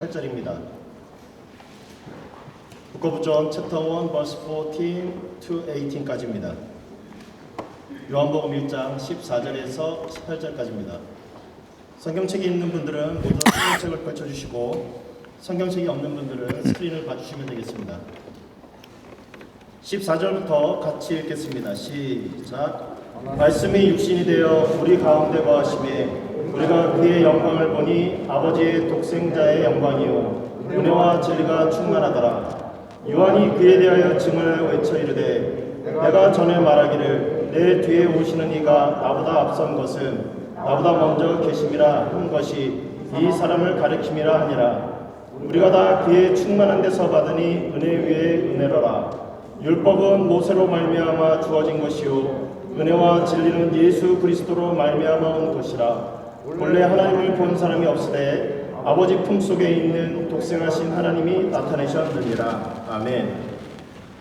8절입니다. Book of John chapter 1 verse 14 to 18까지입니다. 요한복음 1장 14절에서 18절까지입니다. 성경책이 있는 분들은 모두 성경책을 펼쳐주시고 성경책이 없는 분들은 스크린을 봐주시면 되겠습니다. 14절부터 같이 읽겠습니다. 시작. 말씀이 육신이 되어 우리 가운데 거하심에 우리가 그의 영광을 보니 아버지의 독생자의 영광이요 은혜와 진리가 충만하더라. 요한이 그에 대하여 증언을 외쳐 이르되 내가 전에 말하기를 내 뒤에 오시는 이가 나보다 앞선 것은 나보다 먼저 계심이라 한 것이 이 사람을 가리킴이라 하니라. 우리가 다 그의 충만한 데서 받으니 은혜 위에 은혜로라. 율법은 모세로 말미암아 주어진 것이요 은혜와 진리는 예수 그리스도로 말미암아 온 것이라. 본래 하나님을 본 사람이 없으되 아버지 품속에 있는 독생하신 하나님이 나타내셨느니라. 아멘.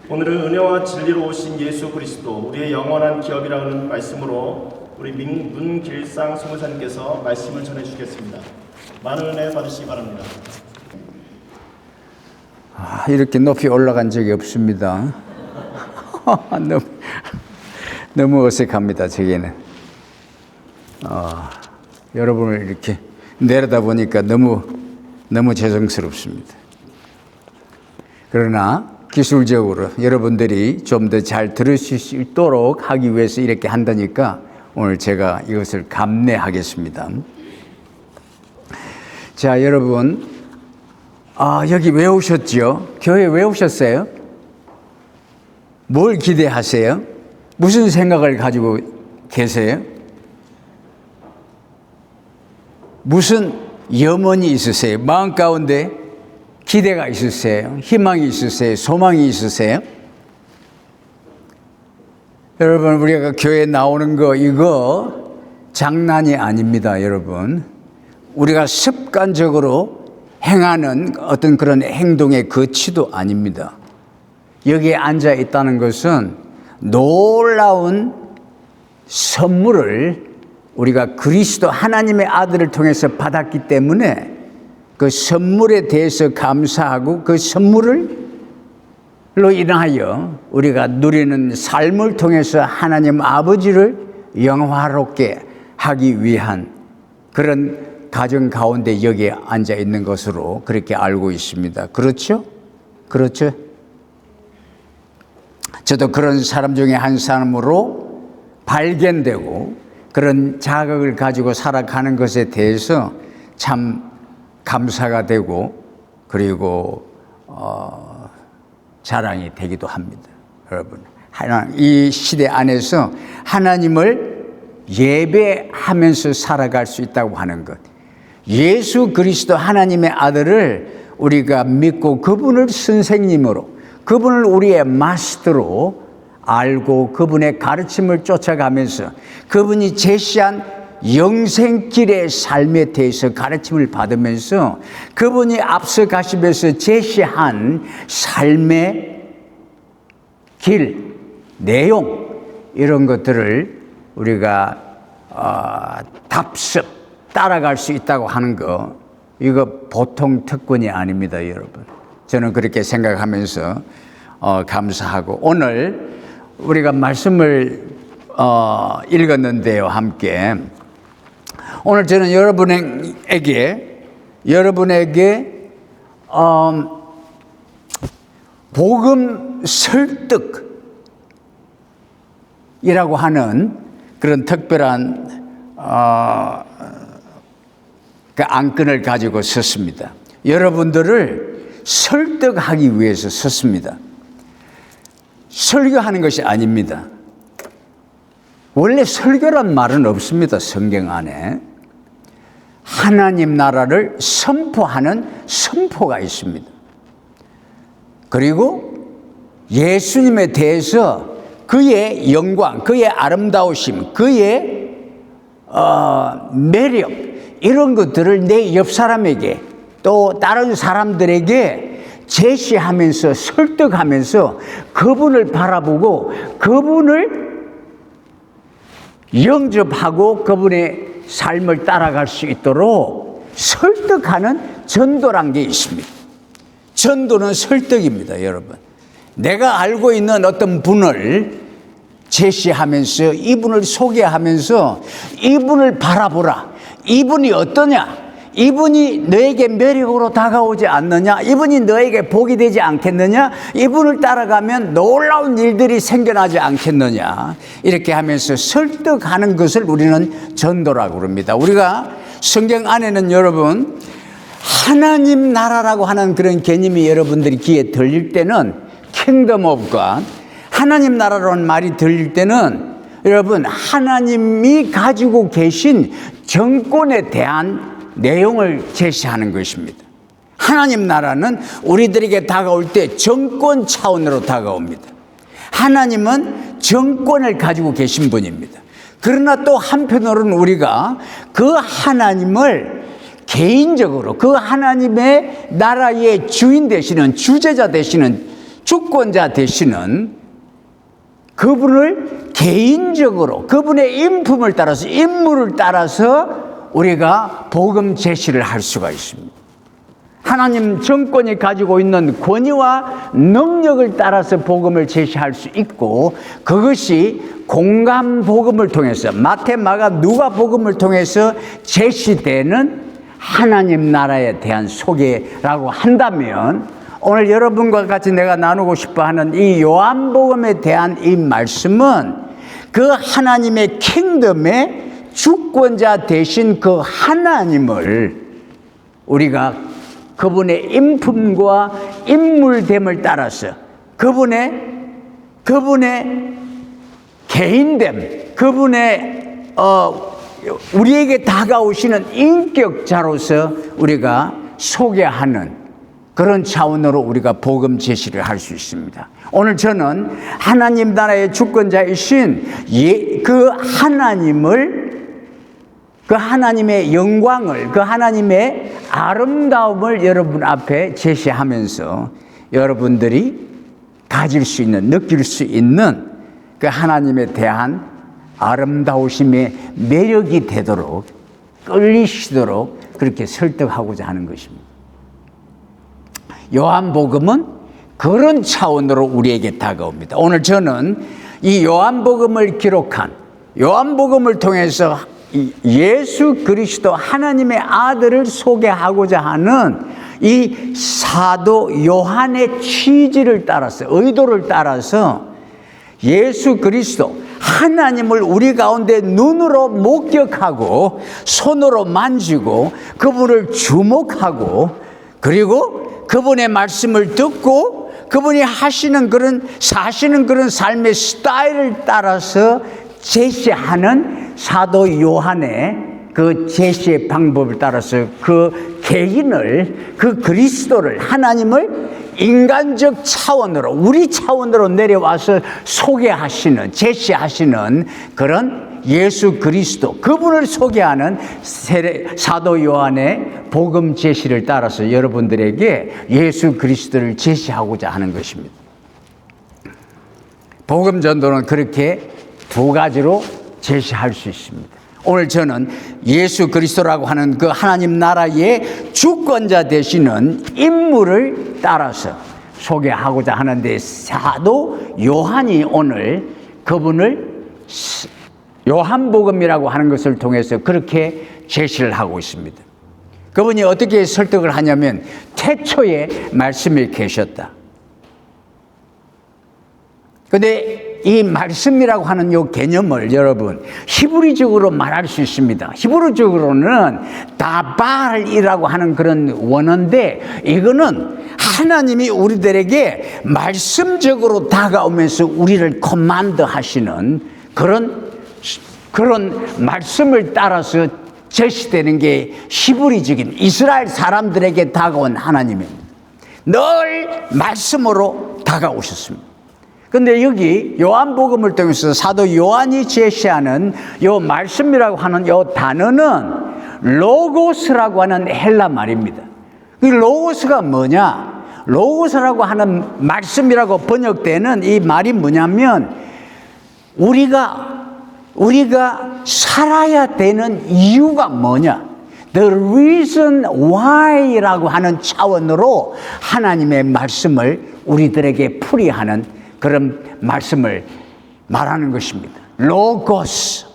오늘은 은혜와 진리로 오신 예수 그리스도 우리의 영원한 기업이라는 말씀으로 우리 문길상 성교사님께서 말씀을 전해주시겠습니다. 많은 은혜 받으시기 바랍니다. 이렇게 높이 올라간 적이 없습니다. 너무 어색합니다. 저게는 여러분을 이렇게 내려다보니까 너무 죄송스럽습니다. 그러나 기술적으로 여러분들이 좀 더 잘 들으실 수 있도록 하기 위해서 이렇게 한다니까 오늘 제가 이것을 감내하겠습니다. 자, 여러분, 여기 왜 오셨죠? 교회 왜 오셨어요? 뭘 기대하세요? 무슨 생각을 가지고 계세요? 무슨 염원이 있으세요? 마음 가운데 기대가 있으세요? 희망이 있으세요? 소망이 있으세요? 여러분, 우리가 교회에 나오는 거 이거 장난이 아닙니다, 여러분. 우리가 습관적으로 행하는 어떤 그런 행동의 거치도 아닙니다. 여기에 앉아 있다는 것은 놀라운 선물을 우리가 그리스도 하나님의 아들을 통해서 받았기 때문에 그 선물에 대해서 감사하고 그 선물로 인하여 우리가 누리는 삶을 통해서 하나님 아버지를 영화롭게 하기 위한 그런 가정 가운데 여기에 앉아 있는 것으로 그렇게 알고 있습니다. 그렇죠? 그렇죠? 저도 그런 사람 중에 한 사람으로 발견되고 그런 자극을 가지고 살아가는 것에 대해서 참 감사가 되고 그리고 자랑이 되기도 합니다. 여러분, 이 시대 안에서 하나님을 예배하면서 살아갈 수 있다고 하는 것, 예수 그리스도 하나님의 아들을 우리가 믿고 그분을 선생님으로, 그분을 우리의 마스터로 알고 그분의 가르침을 쫓아가면서 그분이 제시한 영생길의 삶에 대해서 가르침을 받으면서 그분이 앞서 가시면서 제시한 삶의 길, 내용 이런 것들을 우리가 답습 따라갈 수 있다고 하는 거 이거 보통 특권이 아닙니다, 여러분. 저는 그렇게 생각하면서 감사하고 오늘 우리가 말씀을 읽었는데요, 함께. 오늘 저는 여러분에게 복음 설득이라고 하는 그런 특별한 그 안건을 가지고 섰습니다. 여러분들을 설득하기 위해서 섰습니다. 설교하는 것이 아닙니다. 원래 설교란 말은 없습니다, 성경 안에. 하나님 나라를 선포하는 선포가 있습니다. 그리고 예수님에 대해서 그의 영광, 그의 아름다우심, 그의 매력 이런 것들을 내 옆 사람에게 또 다른 사람들에게 제시하면서 설득하면서 그분을 바라보고 그분을 영접하고 그분의 삶을 따라갈 수 있도록 설득하는 전도란 게 있습니다. 전도는 설득입니다, 여러분. 내가 알고 있는 어떤 분을 제시하면서 이분을 소개하면서 이분을 바라보라. 이분이 어떠냐? 이분이 너에게 매력으로 다가오지 않느냐? 이분이 너에게 복이 되지 않겠느냐? 이분을 따라가면 놀라운 일들이 생겨나지 않겠느냐? 이렇게 하면서 설득하는 것을 우리는 전도라고 그럽니다. 우리가 성경 안에는 여러분 하나님 나라라고 하는 그런 개념이 여러분들이 귀에 들릴 때는 킹덤 오브 갓, 하나님 나라라는 말이 들릴 때는 여러분 하나님이 가지고 계신 정권에 대한 내용을 제시하는 것입니다. 하나님 나라는 우리들에게 다가올 때 정권 차원으로 다가옵니다. 하나님은 정권을 가지고 계신 분입니다. 그러나 또 한편으로는 우리가 그 하나님을 개인적으로 그 하나님의 나라의 주인 되시는, 주제자 되시는, 주권자 되시는 그분을 개인적으로 그분의 인품을 따라서, 인물을 따라서 우리가 복음 제시를 할 수가 있습니다. 하나님 정권이 가지고 있는 권위와 능력을 따라서 복음을 제시할 수 있고, 그것이 공감 복음을 통해서, 마태, 마가, 누가 복음을 통해서 제시되는 하나님 나라에 대한 소개라고 한다면, 오늘 여러분과 같이 내가 나누고 싶어 하는 이 요한복음에 대한 이 말씀은 그 하나님의 킹덤의 주권자 되신 그 하나님을 우리가 그분의 인품과 인물됨을 따라서 그분의 개인됨, 그분의 우리에게 다가오시는 인격자로서 우리가 소개하는 그런 차원으로 우리가 복음 제시를 할 수 있습니다. 오늘 저는 하나님 나라의 주권자이신 그 하나님의 영광을, 그 하나님의 아름다움을 여러분 앞에 제시하면서 여러분들이 가질 수 있는, 느낄 수 있는 그 하나님에 대한 아름다우심의 매력이 되도록, 끌리시도록 그렇게 설득하고자 하는 것입니다. 요한복음은 그런 차원으로 우리에게 다가옵니다. 오늘 저는 이 요한복음을 기록한, 요한복음을 통해서 예수 그리스도 하나님의 아들을 소개하고자 하는 이 사도 요한의 취지를 따라서, 의도를 따라서 예수 그리스도 하나님을 우리 가운데 눈으로 목격하고 손으로 만지고 그분을 주목하고, 그리고 그분의 말씀을 듣고 그분이 하시는 그런, 사시는 그런 삶의 스타일을 따라서 제시하는 사도 요한의 그 제시의 방법을 따라서 그 개인을, 그 그리스도를, 하나님을 인간적 차원으로, 우리 차원으로 내려와서 소개하시는, 제시하시는 그런 예수 그리스도, 그분을 소개하는 사도 요한의 복음 제시를 따라서 여러분들에게 예수 그리스도를 제시하고자 하는 것입니다. 복음 전도는 그렇게 두 가지로 제시할 수 있습니다. 오늘 저는 예수 그리스도라고 하는 그 하나님 나라의 주권자 되시는 인물을 따라서 소개하고자 하는데, 사도 요한이 오늘 그분을 요한복음이라고 하는 것을 통해서 그렇게 제시를 하고 있습니다. 그분이 어떻게 설득을 하냐면, 태초에 말씀이 계셨다. 근데 이 말씀이라고 하는 이 개념을 여러분 히브리적으로 말할 수 있습니다. 히브리적으로는 다발이라고 하는 그런 원어인데, 이거는 하나님이 우리들에게 말씀적으로 다가오면서 우리를 커맨드 하시는 그런 말씀을 따라서 제시되는 게 히브리적인 이스라엘 사람들에게 다가온 하나님입니다. 늘 말씀으로 다가오셨습니다. 근데 여기 요한복음을 통해서 사도 요한이 제시하는 요 말씀이라고 하는 요 단어는 로고스라고 하는 헬라 말입니다. 이 로고스가 뭐냐? 로고스라고 하는 말씀이라고 번역되는 이 말이 뭐냐면, 우리가 살아야 되는 이유가 뭐냐? The reason why라고 하는 차원으로 하나님의 말씀을 우리들에게 풀이하는 그런 말씀을 말하는 것입니다. Logos,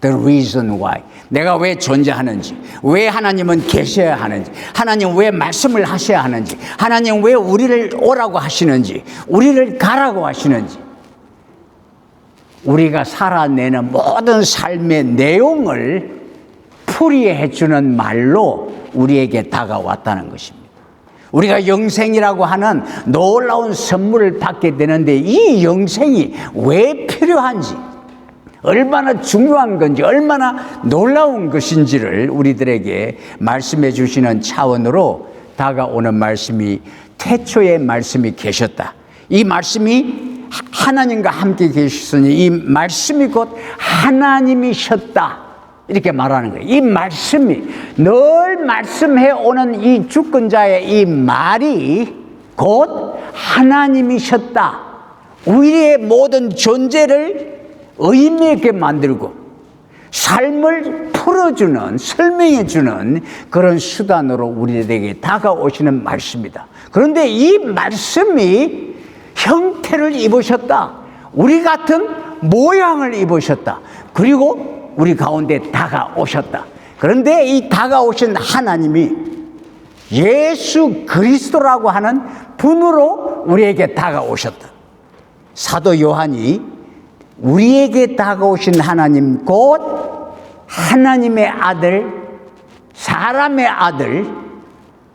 the reason why. 내가 왜 존재하는지, 왜 하나님은 계셔야 하는지, 하나님 왜 말씀을 하셔야 하는지, 하나님 왜 우리를 오라고 하시는지, 우리를 가라고 하시는지, 우리가 살아내는 모든 삶의 내용을 풀이해 주는 말로 우리에게 다가왔다는 것입니다. 우리가 영생이라고 하는 놀라운 선물을 받게 되는데 이 영생이 왜 필요한지, 얼마나 중요한 건지, 얼마나 놀라운 것인지를 우리들에게 말씀해 주시는 차원으로 다가오는 말씀이 태초의 말씀이 계셨다. 이 말씀이 하나님과 함께 계셨으니 이 말씀이 곧 하나님이셨다. 이렇게 말하는 거예요. 이 말씀이 늘 말씀해 오는 이 주권자의 이 말이 곧 하나님이셨다. 우리의 모든 존재를 의미 있게 만들고 삶을 풀어주는, 설명해주는 그런 수단으로 우리에게 다가오시는 말씀이다. 그런데 이 말씀이 형태를 입으셨다. 우리 같은 모양을 입으셨다. 그리고 우리 가운데 다가오셨다. 그런데 이 다가오신 하나님이 예수 그리스도라고 하는 분으로 우리에게 다가오셨다. 사도 요한이 우리에게 다가오신 하나님 곧 하나님의 아들, 사람의 아들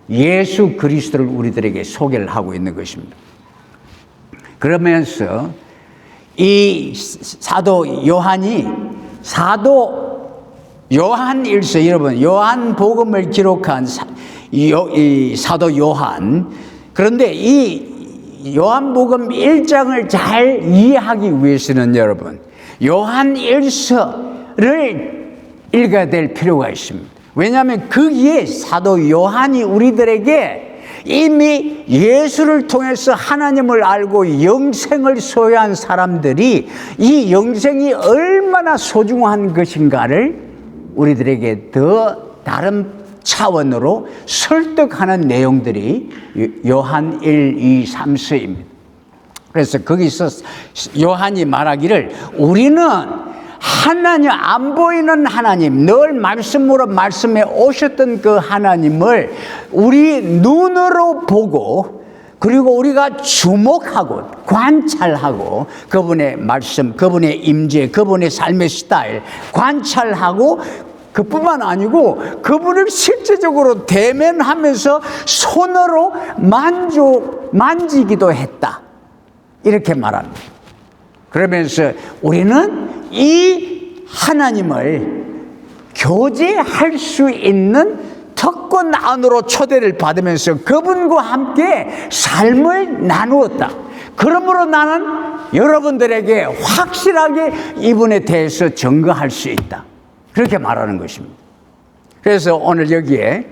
예수 그리스도를 우리들에게 소개를 하고 있는 것입니다. 그러면서 이 사도 요한이 사도 요한일서, 여러분 요한복음을 기록한 이 사도 요한, 그런데 이 요한복음 1장을 잘 이해하기 위해서는 여러분 요한일서를 읽어야 될 필요가 있습니다. 왜냐하면 거기에 사도 요한이 우리들에게 이미 예수를 통해서 하나님을 알고 영생을 소유한 사람들이 이 영생이 얼마나 소중한 것인가를 우리들에게 더 다른 차원으로 설득하는 내용들이 요한 1, 2, 3, 4입니다. 그래서 거기서 요한이 말하기를 우리는 하나님, 안 보이는 하나님, 늘 말씀으로 말씀해 오셨던 그 하나님을 우리 눈으로 보고 그리고 우리가 주목하고 관찰하고 그분의 말씀, 그분의 임재, 그분의 삶의 스타일 관찰하고 그뿐만 아니고 그분을 실제적으로 대면하면서 손으로 만지기도 했다. 이렇게 말합니다. 그러면서 우리는 이 하나님을 교제할 수 있는 특권 안으로 초대를 받으면서 그분과 함께 삶을 나누었다. 그러므로 나는 여러분들에게 확실하게 이분에 대해서 증거할 수 있다. 그렇게 말하는 것입니다. 그래서 오늘 여기에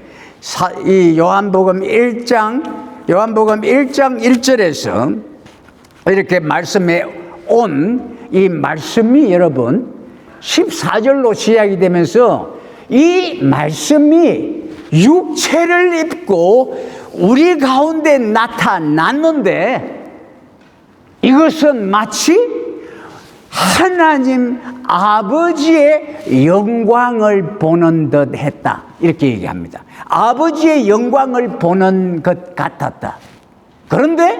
이 요한복음 1장 1절에서 이렇게 말씀해 온 이 말씀이 여러분 14절로 시작이 되면서 이 말씀이 육체를 입고 우리 가운데 나타났는데 이것은 마치 하나님 아버지의 영광을 보는 듯 했다. 이렇게 얘기합니다. 아버지의 영광을 보는 것 같았다. 그런데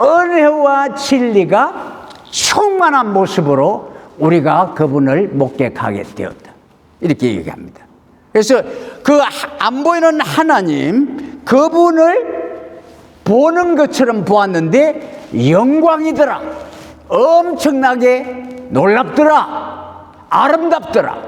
은혜와 진리가 충만한 모습으로 우리가 그분을 목격하게 되었다. 이렇게 얘기합니다. 그래서 그 안 보이는 하나님, 그분을 보는 것처럼 보았는데 영광이더라. 엄청나게 놀랍더라. 아름답더라.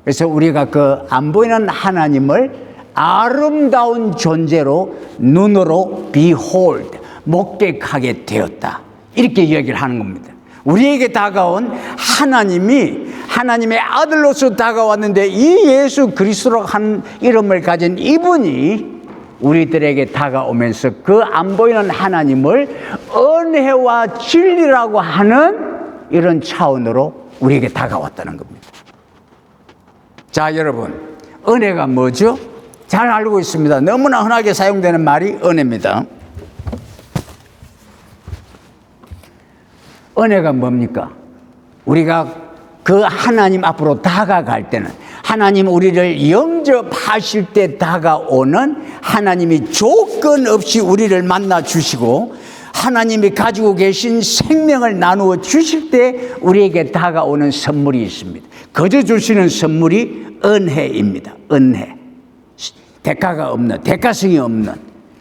그래서 우리가 그 안 보이는 하나님을 아름다운 존재로 눈으로 behold, 목격하게 되었다. 이렇게 이야기를 하는 겁니다. 우리에게 다가온 하나님이 하나님의 아들로서 다가왔는데 이 예수 그리스도로 한 이름을 가진 이분이 우리들에게 다가오면서 그 안 보이는 하나님을 은혜와 진리라고 하는 이런 차원으로 우리에게 다가왔다는 겁니다. 자, 여러분, 은혜가 뭐죠? 잘 알고 있습니다. 너무나 흔하게 사용되는 말이 은혜입니다. 은혜가 뭡니까? 우리가 그 하나님 앞으로 다가갈 때는, 하나님 우리를 영접하실 때 다가오는, 하나님이 조건 없이 우리를 만나 주시고 하나님이 가지고 계신 생명을 나누어 주실 때 우리에게 다가오는 선물이 있습니다. 거저 주시는 선물이 은혜입니다. 은혜. 대가가 없는, 대가성이 없는,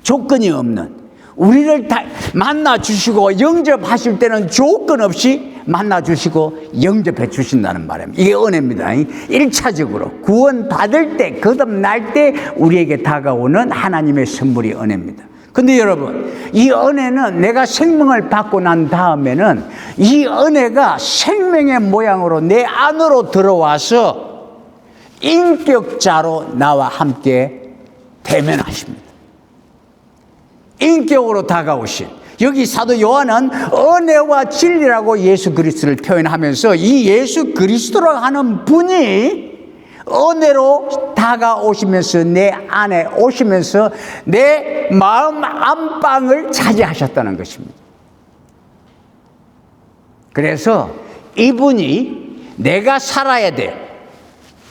조건이 없는, 우리를 다 만나 주시고 영접하실 때는 조건 없이 만나 주시고 영접해 주신다는 말입니다. 이게 은혜입니다. 1차적으로 구원 받을 때, 거듭날 때 우리에게 다가오는 하나님의 선물이 은혜입니다. 근데 여러분, 이 은혜는 내가 생명을 받고 난 다음에는 이 은혜가 생명의 모양으로 내 안으로 들어와서 인격자로 나와 함께 대면하십니다. 인격으로 다가오신, 여기 사도 요한은 은혜와 진리라고 예수 그리스도를 표현하면서 이 예수 그리스도라고 하는 분이 은혜로 다가오시면서 내 안에 오시면서 내 마음 안방을 차지하셨다는 것입니다. 그래서 이분이 내가 살아야 될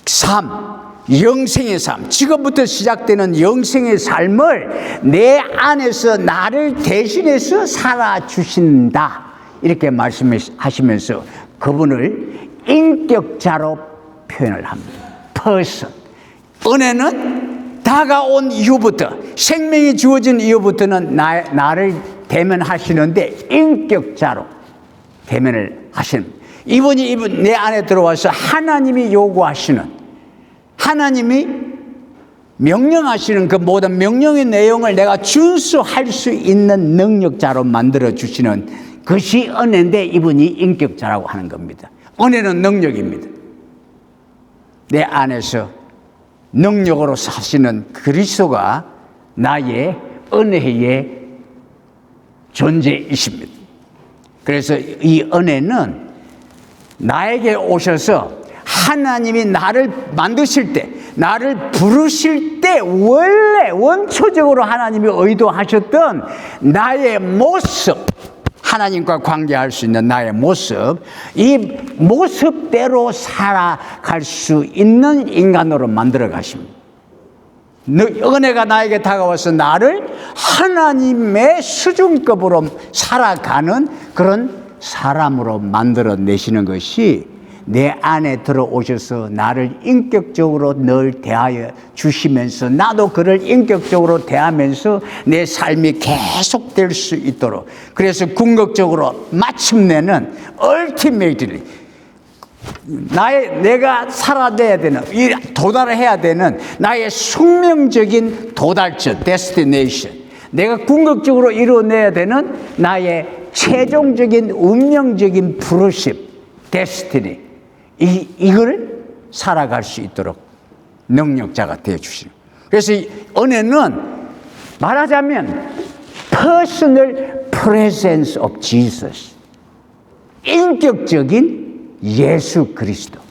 삶, 영생의 삶, 지금부터 시작되는 영생의 삶을 내 안에서 나를 대신해서 살아주신다, 이렇게 말씀하시면서 그분을 인격자로 표현을 합니다. person. 은혜는 다가온 이후부터, 생명이 주어진 이후부터는 나를 대면하시는데 인격자로 대면을 하시는, 이분이 내 안에 들어와서 하나님이 요구하시는, 하나님이 명령하시는 그 모든 명령의 내용을 내가 준수할 수 있는 능력자로 만들어 주시는 것이 은혜인데, 이분이 인격자라고 하는 겁니다. 은혜는 능력입니다. 내 안에서 능력으로 사시는 그리스도가 나의 은혜의 존재이십니다. 그래서 이 은혜는 나에게 오셔서 하나님이 나를 만드실 때, 나를 부르실 때 원래 원초적으로 하나님이 의도하셨던 나의 모습, 하나님과 관계할 수 있는 나의 모습, 이 모습대로 살아갈 수 있는 인간으로 만들어 가십니다. 은혜가 나에게 다가와서 나를 하나님의 수준급으로 살아가는 그런 사람으로 만들어 내시는 것이, 내 안에 들어오셔서 나를 인격적으로 늘 대하여 주시면서 나도 그를 인격적으로 대하면서 내 삶이 계속될 수 있도록, 그래서 궁극적으로 마침내는 ultimately 내가 살아내야 되는, 도달해야 되는 나의 숙명적인 도달점, destination, 내가 궁극적으로 이루어내야 되는 나의 최종적인 운명적인 부르심, destiny, 이걸 살아갈 수 있도록 능력자가 되어주시는. 그래서 이 은혜는 말하자면 personal presence of Jesus, 인격적인 예수 그리스도,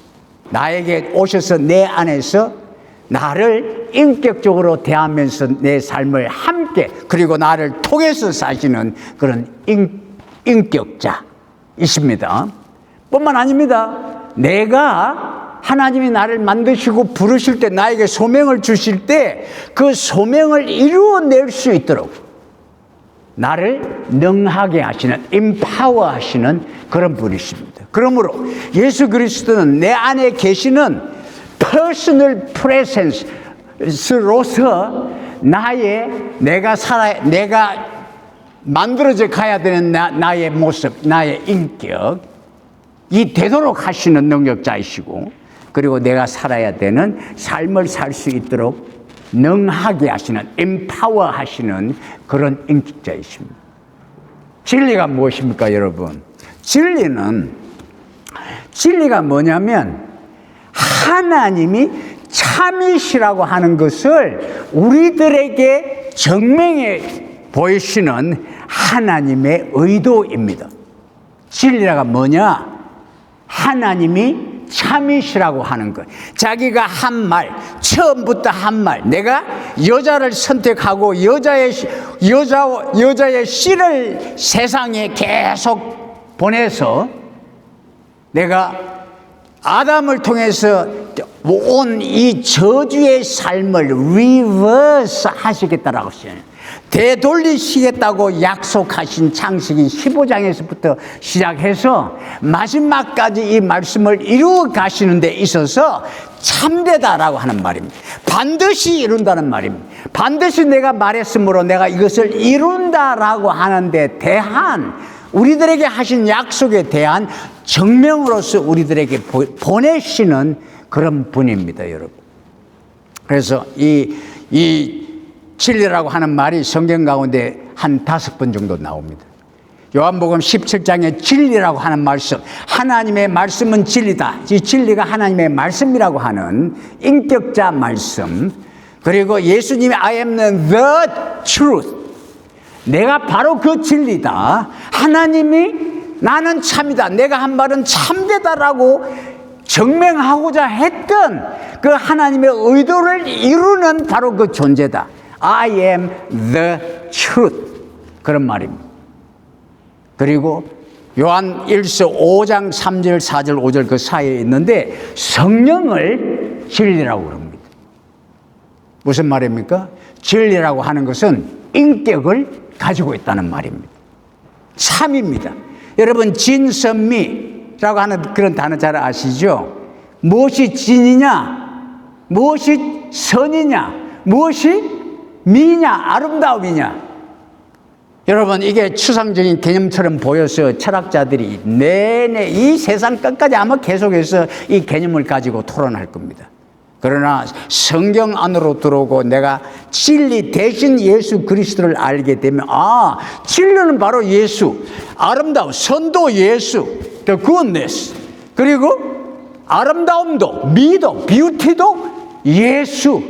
나에게 오셔서 내 안에서 나를 인격적으로 대하면서 내 삶을 함께, 그리고 나를 통해서 사시는 그런 인격자이십니다. 뿐만 아닙니다. 내가, 하나님이 나를 만드시고 부르실 때, 나에게 소명을 주실 때 그 소명을 이루어낼 수 있도록 나를 능하게 하시는, empower 하시는 그런 분이십니다. 그러므로 예수 그리스도는 내 안에 계시는 personal presence로서 내가 만들어져 가야 되는 나의 모습, 나의 인격, 이 되도록 하시는 능력자이시고, 그리고 내가 살아야 되는 삶을 살 수 있도록 능하게 하시는, empower 하시는 그런 인격자이십니다. 진리가 무엇입니까, 여러분? 진리가 뭐냐면 하나님이 참이시라고 하는 것을 우리들에게 증명해 보이시는 하나님의 의도입니다. 진리가 뭐냐? 하나님이 참이시라고 하는 것. 자기가 한 말, 처음부터 한 말, 내가 여자를 선택하고 여자의 씨를 세상에 계속 보내서 내가 아담을 통해서 온 이 저주의 삶을 리버스 하시겠다라고 했어요. 되돌리시겠다고 약속하신 창세기 15장에서부터 시작해서 마지막까지 이 말씀을 이루어 가시는 데 있어서 참되다라고 하는 말입니다. 반드시 이룬다는 말입니다. 반드시 내가 말했으므로 내가 이것을 이룬다라고 하는 데 대한 우리들에게 하신 약속에 대한 증명으로서 우리들에게 보내시는 그런 분입니다, 여러분. 그래서 이 진리라고 하는 말이 성경 가운데 한 5번 정도 나옵니다. 요한복음 17장에 진리라고 하는 말씀, 하나님의 말씀은 진리다. 이 진리가 하나님의 말씀이라고 하는 인격자 말씀, 그리고 예수님이 I am the truth, 내가 바로 그 진리다. 하나님이 나는 참이다, 내가 한 말은 참되다라고 증명하고자 했던 그 하나님의 의도를 이루는 바로 그 존재다. I am the truth. 그런 말입니다. 그리고 요한 1서 5장 3절 4절 5절 그 사이에 있는데 성령을 진리라고 그럽니다. 무슨 말입니까? 진리라고 하는 것은 인격을 가지고 있다는 말입니다. 참입니다. 여러분, 진선미라고 하는 그런 단어 잘 아시죠? 무엇이 진이냐, 무엇이 선이냐, 무엇이 미냐, 아름다움이냐. 여러분, 이게 추상적인 개념처럼 보여서 철학자들이 내내 이 세상 끝까지 아마 계속해서 이 개념을 가지고 토론할 겁니다. 그러나 성경 안으로 들어오고 내가 진리 대신 예수 그리스도를 알게 되면, 아, 진리는 바로 예수, 아름다움, 선도 예수, the goodness, 그리고 아름다움도, 미도, 뷰티도 예수.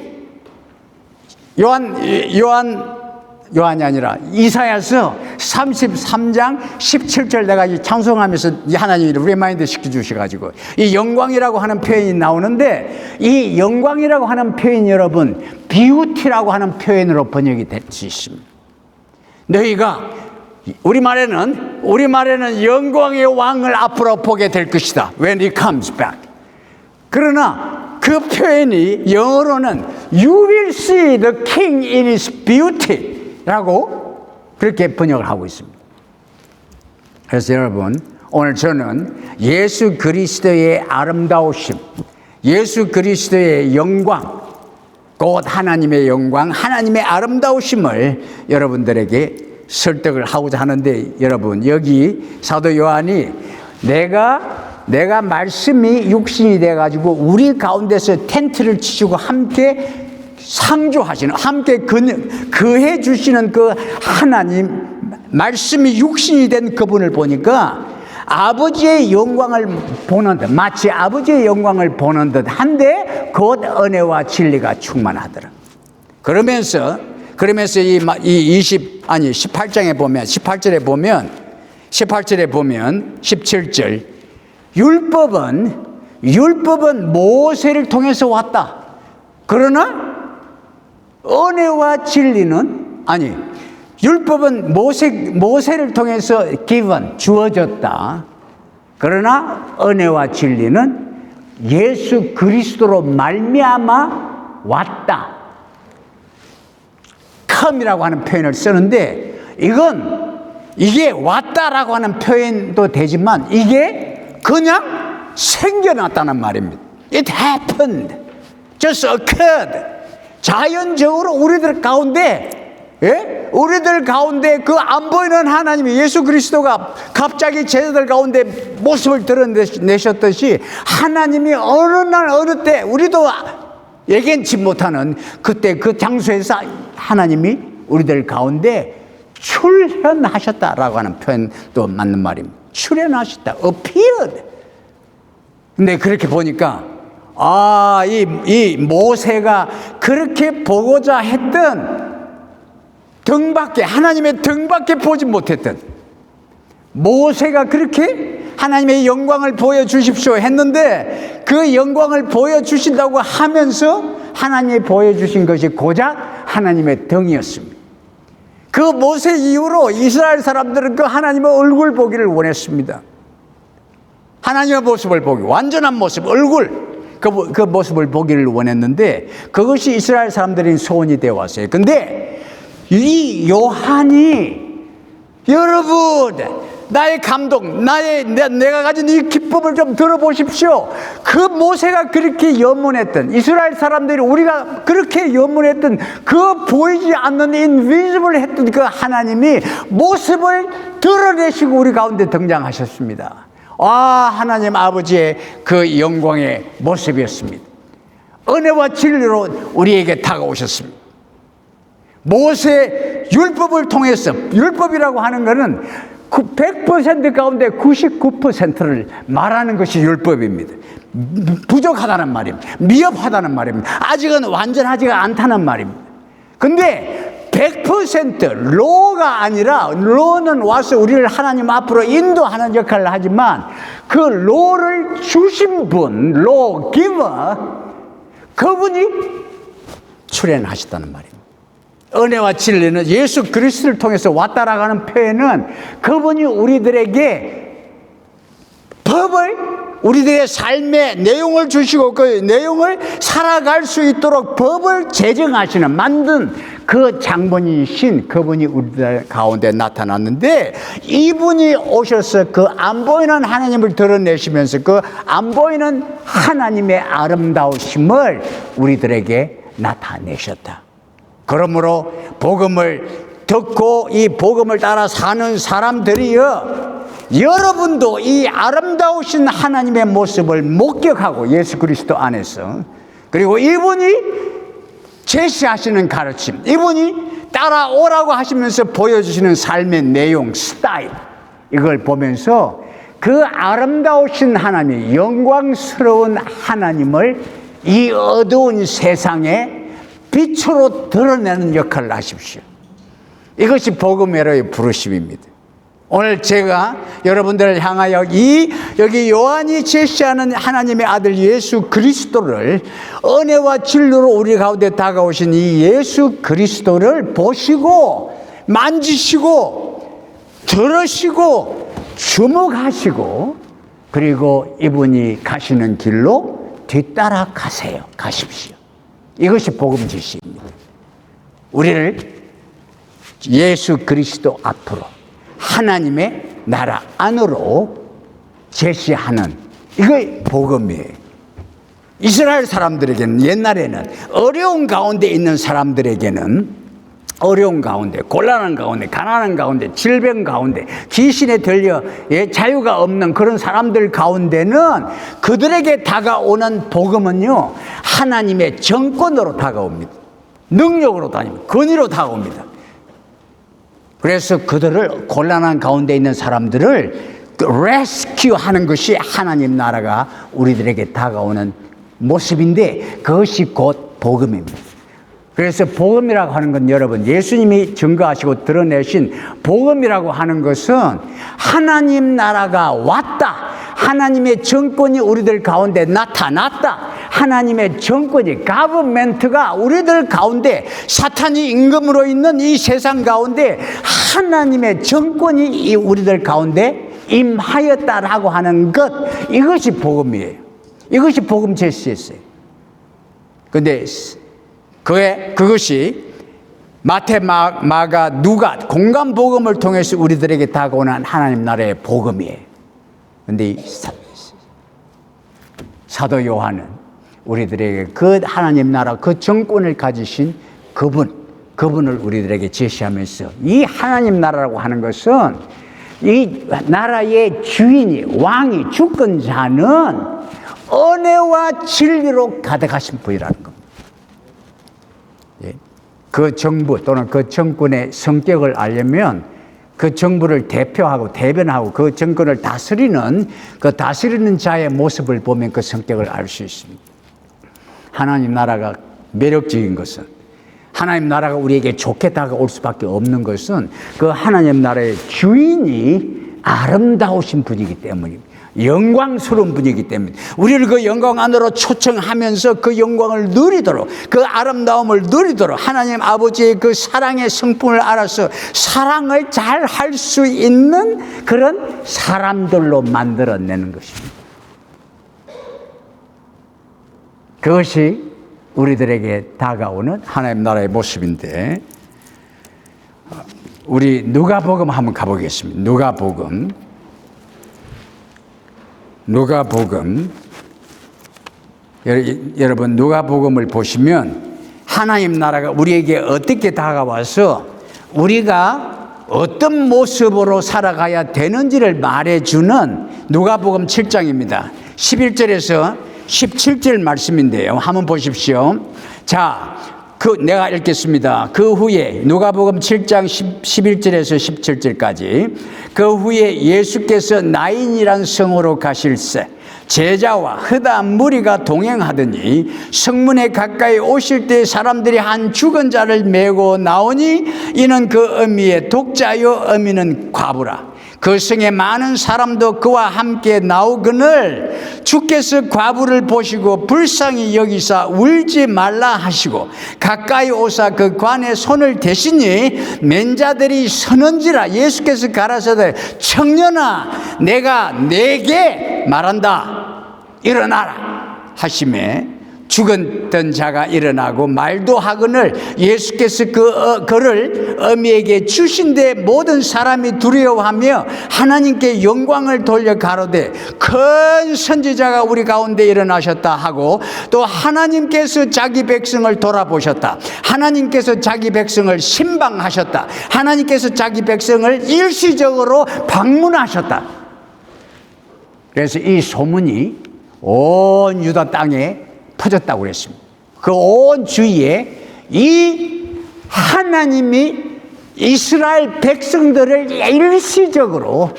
요한이 아니라 이사야서 33장 17절 내가 찬송하면서 하나님이 리마인드 시켜주셔가지고 이 영광이라고 하는 표현이 나오는데, 이 영광이라고 하는 표현이 여러분 뷰티라고 하는 표현으로 번역이 될 수 있습니다. 너희가 우리말에는 영광의 왕을 앞으로 보게 될 것이다, when he comes back. 그러나 그 표현이 영어로는 You will see the king in his beauty 라고 그렇게 번역을 하고 있습니다. 그래서 여러분, 오늘 저는 예수 그리스도의 아름다우심, 예수 그리스도의 영광, 곧 하나님의 영광, 하나님의 아름다우심을 여러분들에게 설득을 하고자 하는데, 여러분, 여기 사도 요한이 내가 말씀이 육신이 돼가지고 우리 가운데서 텐트를 치시고 함께 상주하시는, 함께 거해 주시는 그 하나님, 말씀이 육신이 된 그분을 보니까 아버지의 영광을 보는 듯, 마치 아버지의 영광을 보는 듯 한데 곧 은혜와 진리가 충만하더라. 그러면서 이 18장에 보면 18절에 보면 17절, 율법은 모세를 통해서 왔다. 그러나 은혜와 진리는, 율법은 모세를 통해서 given, 주어졌다. 그러나 은혜와 진리는 예수 그리스도로 말미암아 왔다. come이라고 하는 표현을 쓰는데, 이게 왔다라고 하는 표현도 되지만 이게 그냥 생겨났다는 말입니다. It happened, just occurred. 자연적으로 우리들 가운데 그 안 보이는 하나님이, 예수 그리스도가 갑자기 제자들 가운데 모습을 드러내셨듯이 하나님이 어느 날 어느 때 우리도 예견치 못하는 그때 그 장소에서 하나님이 우리들 가운데 출현하셨다라고 하는 표현도 맞는 말입니다. 출현하셨다, appeared. 근데 그렇게 보니까 이 모세가 그렇게 보고자 했던 등밖에, 하나님의 등밖에 보지 못했던, 모세가 그렇게 하나님의 영광을 보여주십시오 했는데 그 영광을 보여주신다고 하면서 하나님이 보여주신 것이 고작 하나님의 등이었습니다. 그 모세 이후로 이스라엘 사람들은 그 하나님의 얼굴 보기를 원했습니다. 하나님의 모습을 보기, 완전한 모습, 얼굴, 그 모습을 보기를 원했는데 그것이 이스라엘 사람들의 소원이 되어 왔어요. 근데 이 요한이 여러분 나의 감동, 내가 가진 이 기쁨을 좀 들어보십시오. 그 모세가 그렇게 염원했던, 이스라엘 사람들이 우리가 그렇게 염원했던 그 보이지 않는 인비지블 했던 그 하나님이 모습을 드러내시고 우리 가운데 등장하셨습니다. 하나님 아버지의 그 영광의 모습이었습니다. 은혜와 진리로 우리에게 다가오셨습니다. 모세 율법을 통해서, 율법이라고 하는 것은 100% 가운데 99%를 말하는 것이 율법입니다. 부족하다는 말입니다. 미흡하다는 말입니다. 아직은 완전하지가 않다는 말입니다. 근데 100% 로가 아니라, 로는 와서 우리를 하나님 앞으로 인도하는 역할을 하지만 그 로를 주신 분, 로 기버, 그분이 출현하셨다는 말입니다. 은혜와 진리는 예수 그리스도를 통해서 왔다라고 하는 표현은 그분이 우리들에게 법을, 우리들의 삶의 내용을 주시고 그 내용을 살아갈 수 있도록 법을 제정하시는, 만든 그 장본이신 그분이 우리들 가운데 나타났는데, 이분이 오셔서 그 안 보이는 하나님을 드러내시면서 그 안 보이는 하나님의 아름다우심을 우리들에게 나타내셨다. 그러므로 복음을 듣고 이 복음을 따라 사는 사람들이여, 여러분도 이 아름다우신 하나님의 모습을 목격하고 예수 그리스도 안에서, 그리고 이분이 제시하시는 가르침, 이분이 따라오라고 하시면서 보여주시는 삶의 내용, 스타일, 이걸 보면서 그 아름다우신 하나님, 영광스러운 하나님을 이 어두운 세상에 빛으로 드러내는 역할을 하십시오. 이것이 복음회로의 부르심입니다. 오늘 제가 여러분들을 향하여 여기 요한이 제시하는 하나님의 아들 예수 그리스도를, 은혜와 진리로 우리 가운데 다가오신 이 예수 그리스도를 보시고 만지시고 들으시고 주목하시고, 그리고 이분이 가시는 길로 뒤따라 가십시오. 이것이 복음 지시입니다. 우리를 예수 그리스도 앞으로, 하나님의 나라 안으로 제시하는, 이게 복음이에요. 이스라엘 사람들에게는, 옛날에는 어려운 가운데 있는 사람들에게는, 어려운 가운데, 곤란한 가운데, 가난한 가운데, 질병 가운데, 귀신에 들려 자유가 없는 그런 사람들 가운데는 그들에게 다가오는 복음은요, 하나님의 정권으로 다가옵니다. 능력으로 다닙니다. 권위로 다가옵니다. 그래서 그들을, 곤란한 가운데 있는 사람들을 레스큐 하는 것이 하나님 나라가 우리들에게 다가오는 모습인데, 그것이 곧 복음입니다. 그래서 복음이라고 하는 건, 여러분, 예수님이 증거하시고 드러내신 복음이라고 하는 것은 하나님 나라가 왔다, 하나님의 정권이 우리들 가운데 나타났다, 하나님의 정권이, 가버멘트가 우리들 가운데, 사탄이 임금으로 있는 이 세상 가운데 하나님의 정권이 우리들 가운데 임하였다라고 하는 것, 이것이 복음이에요. 이것이 복음 제시였어요. 근데 그것이 마태, 마가, 누가 공간 복음을 통해서 우리들에게 다가오는 하나님 나라의 복음이에요. 그런데 사도 요한은 우리들에게 그 하나님 나라, 그 정권을 가지신 그분을 우리들에게 제시하면서, 이 하나님 나라라고 하는 것은 이 나라의 주인이, 왕이, 주권자는 은혜와 진리로 가득하신 분이라는 겁니다. 그 정부 또는 그 정권의 성격을 알려면 그 정부를 대표하고 대변하고 그 정권을 다스리는 그 다스리는 자의 모습을 보면 그 성격을 알 수 있습니다. 하나님 나라가 매력적인 것은, 하나님 나라가 우리에게 좋게 다가올 수밖에 없는 것은 그 하나님 나라의 주인이 아름다우신 분이기 때문입니다. 영광스러운 분이기 때문에 우리를 그 영광 안으로 초청하면서 그 영광을 누리도록, 그 아름다움을 누리도록 하나님 아버지의 그 사랑의 성품을 알아서 사랑을 잘 할 수 있는 그런 사람들로 만들어내는 것입니다. 그것이 우리들에게 다가오는 하나님 나라의 모습인데, 우리 누가복음 한번 가보겠습니다. 누가복음 여러분, 누가복음을 보시면 하나님 나라가 우리에게 어떻게 다가와서 우리가 어떤 모습으로 살아가야 되는지를 말해주는 누가복음 7장입니다. 11절에서 17절 말씀인데요. 한번 보십시오. 자, 내가 읽겠습니다. 그 후에 누가복음 7장 11절에서 17절까지 그 후에 예수께서 나인이란 성으로 가실새 제자와 흑암 무리가 동행하더니 성문에 가까이 오실 때 사람들이 한 죽은 자를 메고 나오니 이는 그 어미의 독자요 어미는 과부라. 그 성에 많은 사람도 그와 함께 나오거늘 주께서 과부를 보시고 불쌍히 여기사 울지 말라 하시고 가까이 오사 그 관에 손을 대시니 맨자들이 서는지라. 예수께서 가라사대 청년아 내가 내게 말한다 일어나라 하시매 죽었던 자가 일어나고 말도 하거늘 예수께서 그를 어미에게 주신데 모든 사람이 두려워하며 하나님께 영광을 돌려 가로되 큰 선지자가 우리 가운데 일어나셨다 하고 또 하나님께서 자기 백성을 돌아보셨다. 하나님께서 자기 백성을 신방하셨다. 하나님께서 자기 백성을 일시적으로 방문하셨다. 그래서 이 소문이 온 유다 땅에 퍼졌다고 그랬습니다. 그 온 주위에 이 하나님이 이스라엘 백성들을 일시적으로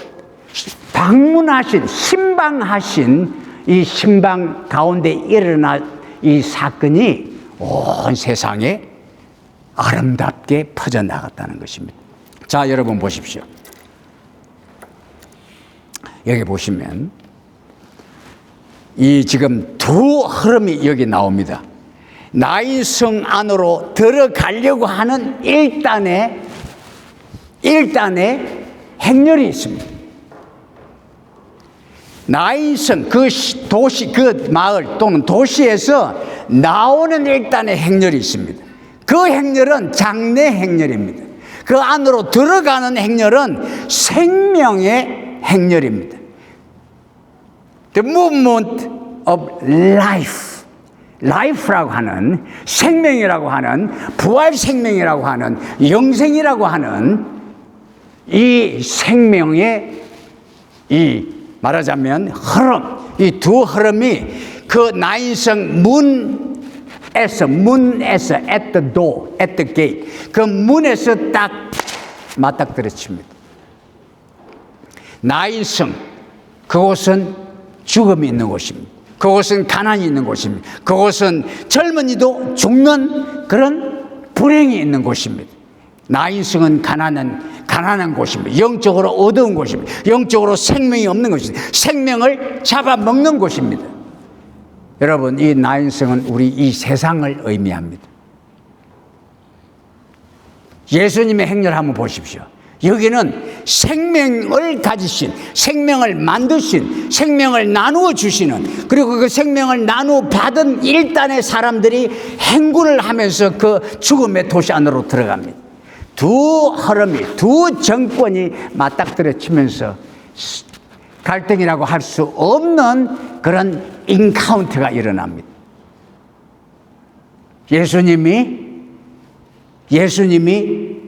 방문하신, 신방하신 이 신방 가운데 일어난 이 사건이 온 세상에 아름답게 퍼져나갔다는 것입니다. 자, 여러분 보십시오. 여기 보시면 이 지금 두 흐름이 여기 나옵니다. 나인성 안으로 들어가려고 하는 일단의 행렬이 있습니다. 나인성 그 도시, 그 마을 또는 도시에서 나오는 일단의 행렬이 있습니다. 그 행렬은 장래 행렬입니다. 그 안으로 들어가는 행렬은 생명의 행렬입니다. The movement of life. life라고 하는, 생명이라고 하는, 부활 생명이라고 하는, 영생이라고 하는 이 생명의 이 말하자면 흐름, 이 두 흐름이 그 나인성 문에서 at the door, at the gate, 그 문에서 딱 맞닥뜨려칩니다. 나인성, 그곳은 죽음이 있는 곳입니다. 그곳은 가난이 있는 곳입니다. 그곳은 젊은이도 죽는 그런 불행이 있는 곳입니다. 나인성은 가난한 곳입니다. 영적으로 어두운 곳입니다. 영적으로 생명이 없는 곳입니다. 생명을 잡아먹는 곳입니다. 여러분, 이 나인성은 우리 이 세상을 의미합니다. 예수님의 행렬 한번 보십시오. 여기는 생명을 가지신, 생명을 만드신, 생명을 나누어 주시는, 그리고 그 생명을 나누어 받은 일단의 사람들이 행군을 하면서 그 죽음의 도시 안으로 들어갑니다. 두 흐름이, 두 정권이 맞닥뜨려치면서 갈등이라고 할 수 없는 그런 인카운트가 일어납니다. 예수님이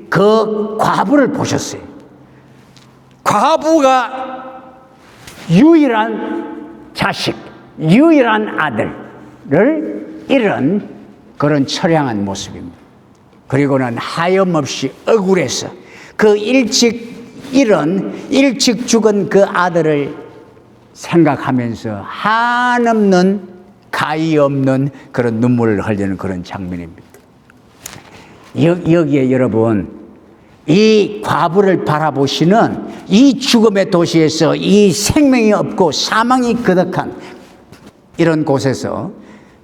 그 과부를 보셨어요. 과부가 유일한 자식, 유일한 아들을 잃은 그런 처량한 모습입니다. 그리고는 하염없이 억울해서 그 일찍 죽은 그 아들을 생각하면서 한없는 가히 없는 그런 눈물을 흘리는 그런 장면입니다. 여기에 여러분, 이 과부를 바라보시는 이 죽음의 도시에서 이 생명이 없고 사망이 거덕한 이런 곳에서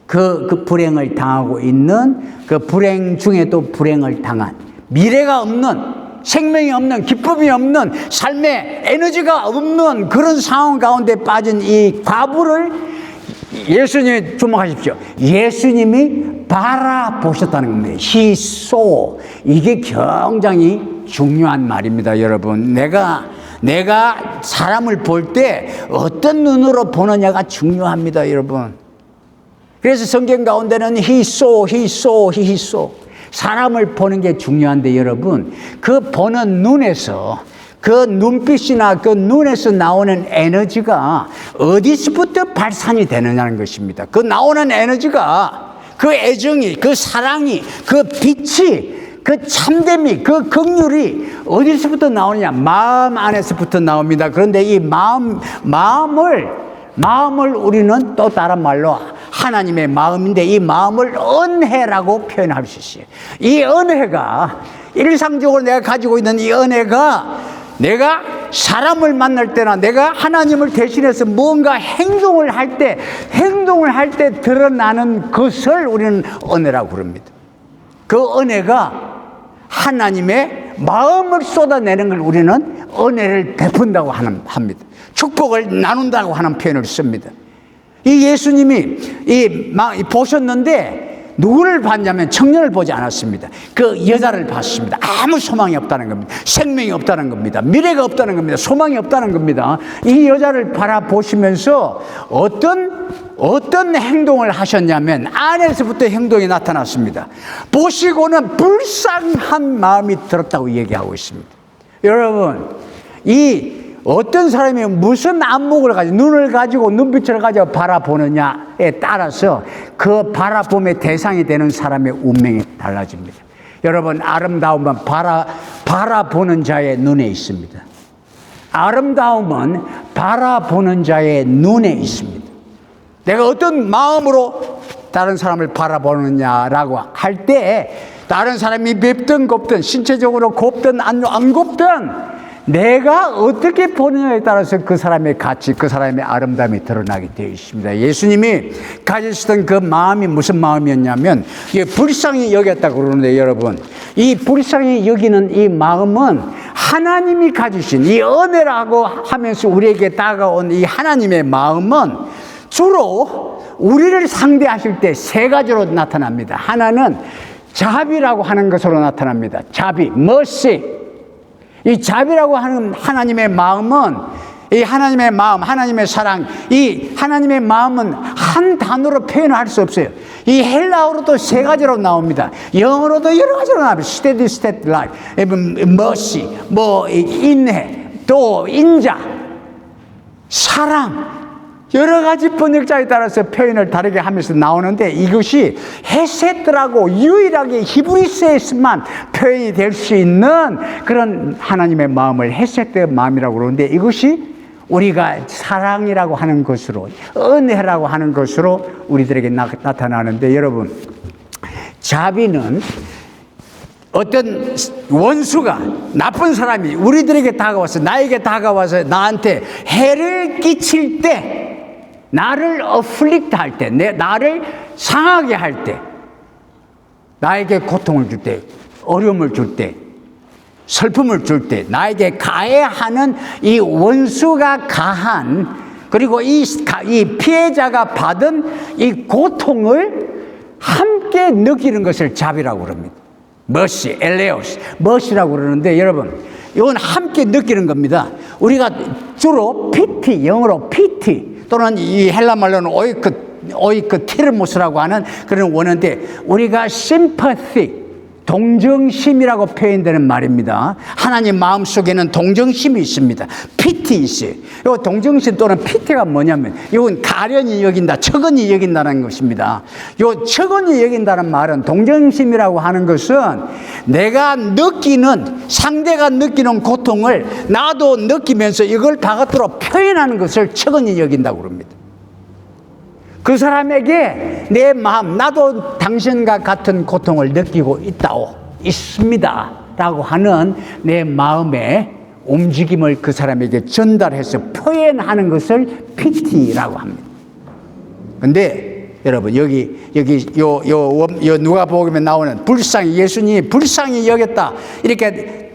그 불행을 당하고 있는 그 불행 중에도 불행을 당한 미래가 없는 생명이 없는 기쁨이 없는 삶의 에너지가 없는 그런 상황 가운데 빠진 이 과부를 예수님이 주목하십시오. 예수님이 바라보셨다는 겁니다. He saw. 이게 굉장히 중요한 말입니다, 여러분. 내가 사람을 볼 때 어떤 눈으로 보느냐가 중요합니다, 여러분. 그래서 성경 가운데는 He saw, He saw, He saw. 사람을 보는 게 중요한데 여러분, 그 보는 눈에서 그 눈빛이나 그 눈에서 나오는 에너지가 어디서부터 발산이 되느냐는 것입니다. 그 나오는 에너지가 그 애정이, 그 사랑이, 그 빛이, 그 참됨이, 그 긍휼이 어디서부터 나오느냐? 마음 안에서부터 나옵니다. 그런데 이 마음을 우리는 또 다른 말로 하나님의 마음인데 이 마음을 은혜라고 표현할 수 있어요. 이 은혜가 일상적으로 내가 가지고 있는 이 은혜가 내가 사람을 만날 때나 내가 하나님을 대신해서 무언가 행동을 할 때 드러나는 것을 우리는 은혜라고 부릅니다. 그 은혜가 하나님의 마음을 쏟아내는 걸 우리는 은혜를 베푼다고 합니다. 축복을 나눈다고 하는 표현을 씁니다. 이 예수님이 보셨는데 누구를 봤냐면 청년을 보지 않았습니다. 그 여자를 봤습니다. 아무 소망이 없다는 겁니다. 생명이 없다는 겁니다. 미래가 없다는 겁니다. 소망이 없다는 겁니다. 이 여자를 바라보시면서 어떤 행동을 하셨냐면 안에서부터 행동이 나타났습니다. 보시고는 불쌍한 마음이 들었다고 얘기하고 있습니다. 여러분, 어떤 사람이 무슨 안목을 가지고 눈을 가지고 눈빛을 가지고 바라보느냐에 따라서 그 바라봄의 대상이 되는 사람의 운명이 달라집니다. 여러분, 아름다움은 바라보는 자의 눈에 있습니다. 아름다움은 바라보는 자의 눈에 있습니다. 내가 어떤 마음으로 다른 사람을 바라보느냐라고 할 때 다른 사람이 맵든 곱든 신체적으로 곱든 안 곱든 내가 어떻게 보느냐에 따라서 그 사람의 가치, 그 사람의 아름다움이 드러나게 되어 있습니다. 예수님이 가지시던 그 마음이 무슨 마음이었냐면 불쌍히 여겼다고 그러는데 여러분, 이 불쌍히 여기는 이 마음은 하나님이 가지신 이 은혜라고 하면서 우리에게 다가온 이 하나님의 마음은 주로 우리를 상대하실 때 세 가지로 나타납니다. 하나는 자비라고 하는 것으로 나타납니다. 자비, mercy. 이 자비라고 하는 하나님의 마음은 이 하나님의 마음, 하나님의 사랑, 이 하나님의 마음은 한 단어로 표현할 수 없어요. 이 헬라어로도 세 가지로 나옵니다. 영어로도 여러 가지로 나옵니다. steady life, mercy, 인내, 또 인자, 사랑. 여러 가지 번역자에 따라서 표현을 다르게 하면서 나오는데 이것이 헤세드라고 유일하게 히브리스에서만 표현이 될 수 있는 그런 하나님의 마음을 헤세드 마음이라고 그러는데 이것이 우리가 사랑이라고 하는 것으로 은혜라고 하는 것으로 우리들에게 나타나는데 여러분, 자비는 어떤 원수가 나쁜 사람이 우리들에게 다가와서 나에게 다가와서 나한테 해를 끼칠 때 나를 어플릭트 할 때, 나를 상하게 할 때, 나에게 고통을 줄 때, 어려움을 줄 때, 슬픔을 줄 때, 나에게 가해하는 이 원수가 가한, 그리고 이 피해자가 받은 이 고통을 함께 느끼는 것을 자비라고 그럽니다. mercy, 엘레오스, mercy라고 그러는데 여러분, 이건 함께 느끼는 겁니다. 우리가 주로 pity, 영어로 pity, 또는 이 헬라 말로는 오이크티르모스라고 하는 그런 원어인데 우리가 sympathy, 동정심이라고 표현되는 말입니다. 하나님 마음속에는 동정심이 있습니다. pity 있어요. 이 동정심 또는 pity가 뭐냐면 이건 가련히 여긴다, 척은히 여긴다는 것입니다. 이 척은히 여긴다는 말은 동정심이라고 하는 것은 내가 느끼는, 상대가 느끼는 고통을 나도 느끼면서 이걸 바깥으로 표현하는 것을 척은히 여긴다고 합니다. 그 사람에게 내 마음, 나도 당신과 같은 고통을 느끼고 있습니다 라고 하는 내 마음의 움직임을 그 사람에게 전달해서 표현하는 것을 PT라고 합니다. 근데 여러분 여기 요 누가복음에 나오는 불쌍히 예수님이 불쌍히 여겼다 이렇게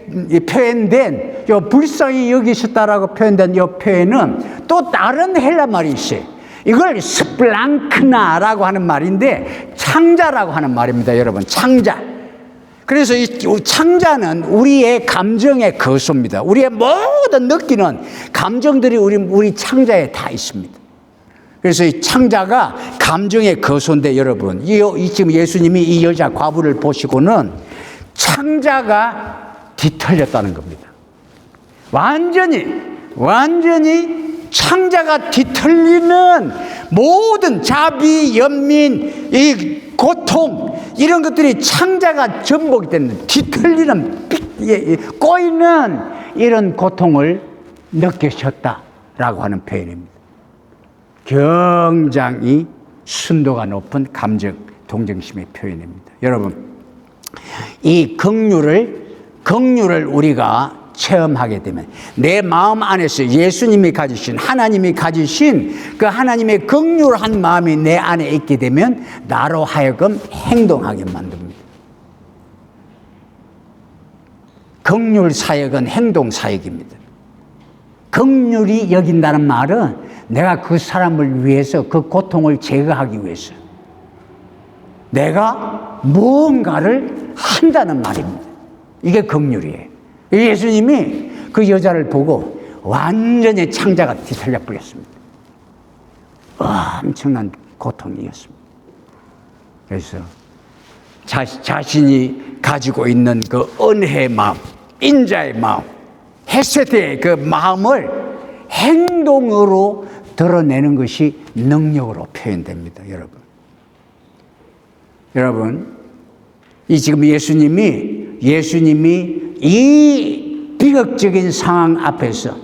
표현된 요 불쌍히 여기셨다라고 표현된 요 표현은 또 다른 헬라 말이 있어요. 이걸 스플랑크나라고 하는 말인데 창자라고 하는 말입니다. 여러분 창자. 그래서 이 창자는 우리의 감정의 거소입니다. 우리의 모든 느끼는 감정들이 우리 창자에 다 있습니다. 그래서 이 창자가 감정의 거소인데 여러분, 지금 예수님이 이 여자 과부를 보시고는 창자가 뒤틀렸다는 겁니다. 완전히 창자가 뒤틀리는 모든 자비, 연민, 이 고통 이런 것들이 창자가 전복이 되는 뒤틀리는 꼬이는 이런 고통을 느끼셨다라고 하는 표현입니다. 굉장히 순도가 높은 감정, 동정심의 표현입니다. 여러분, 이 긍휼을 우리가 체험하게 되면 내 마음 안에서 예수님이 가지신 하나님이 가지신 그 하나님의 긍휼한 마음이 내 안에 있게 되면 나로 하여금 행동하게 만듭니다. 긍휼 사역은 행동 사역입니다. 긍휼히 여긴다는 말은 내가 그 사람을 위해서 그 고통을 제거하기 위해서 내가 무언가를 한다는 말입니다. 이게 긍휼이에요. 예수님이 그 여자를 보고 완전히 창자가 뒤틀려 버렸습니다. 엄청난 고통이었습니다. 그래서 자신이 가지고 있는 그 은혜의 마음, 인자의 마음, 헤세드의 그 마음을 행동으로 드러내는 것이 능력으로 표현됩니다. 여러분, 이 지금 예수님이 이 비극적인 상황 앞에서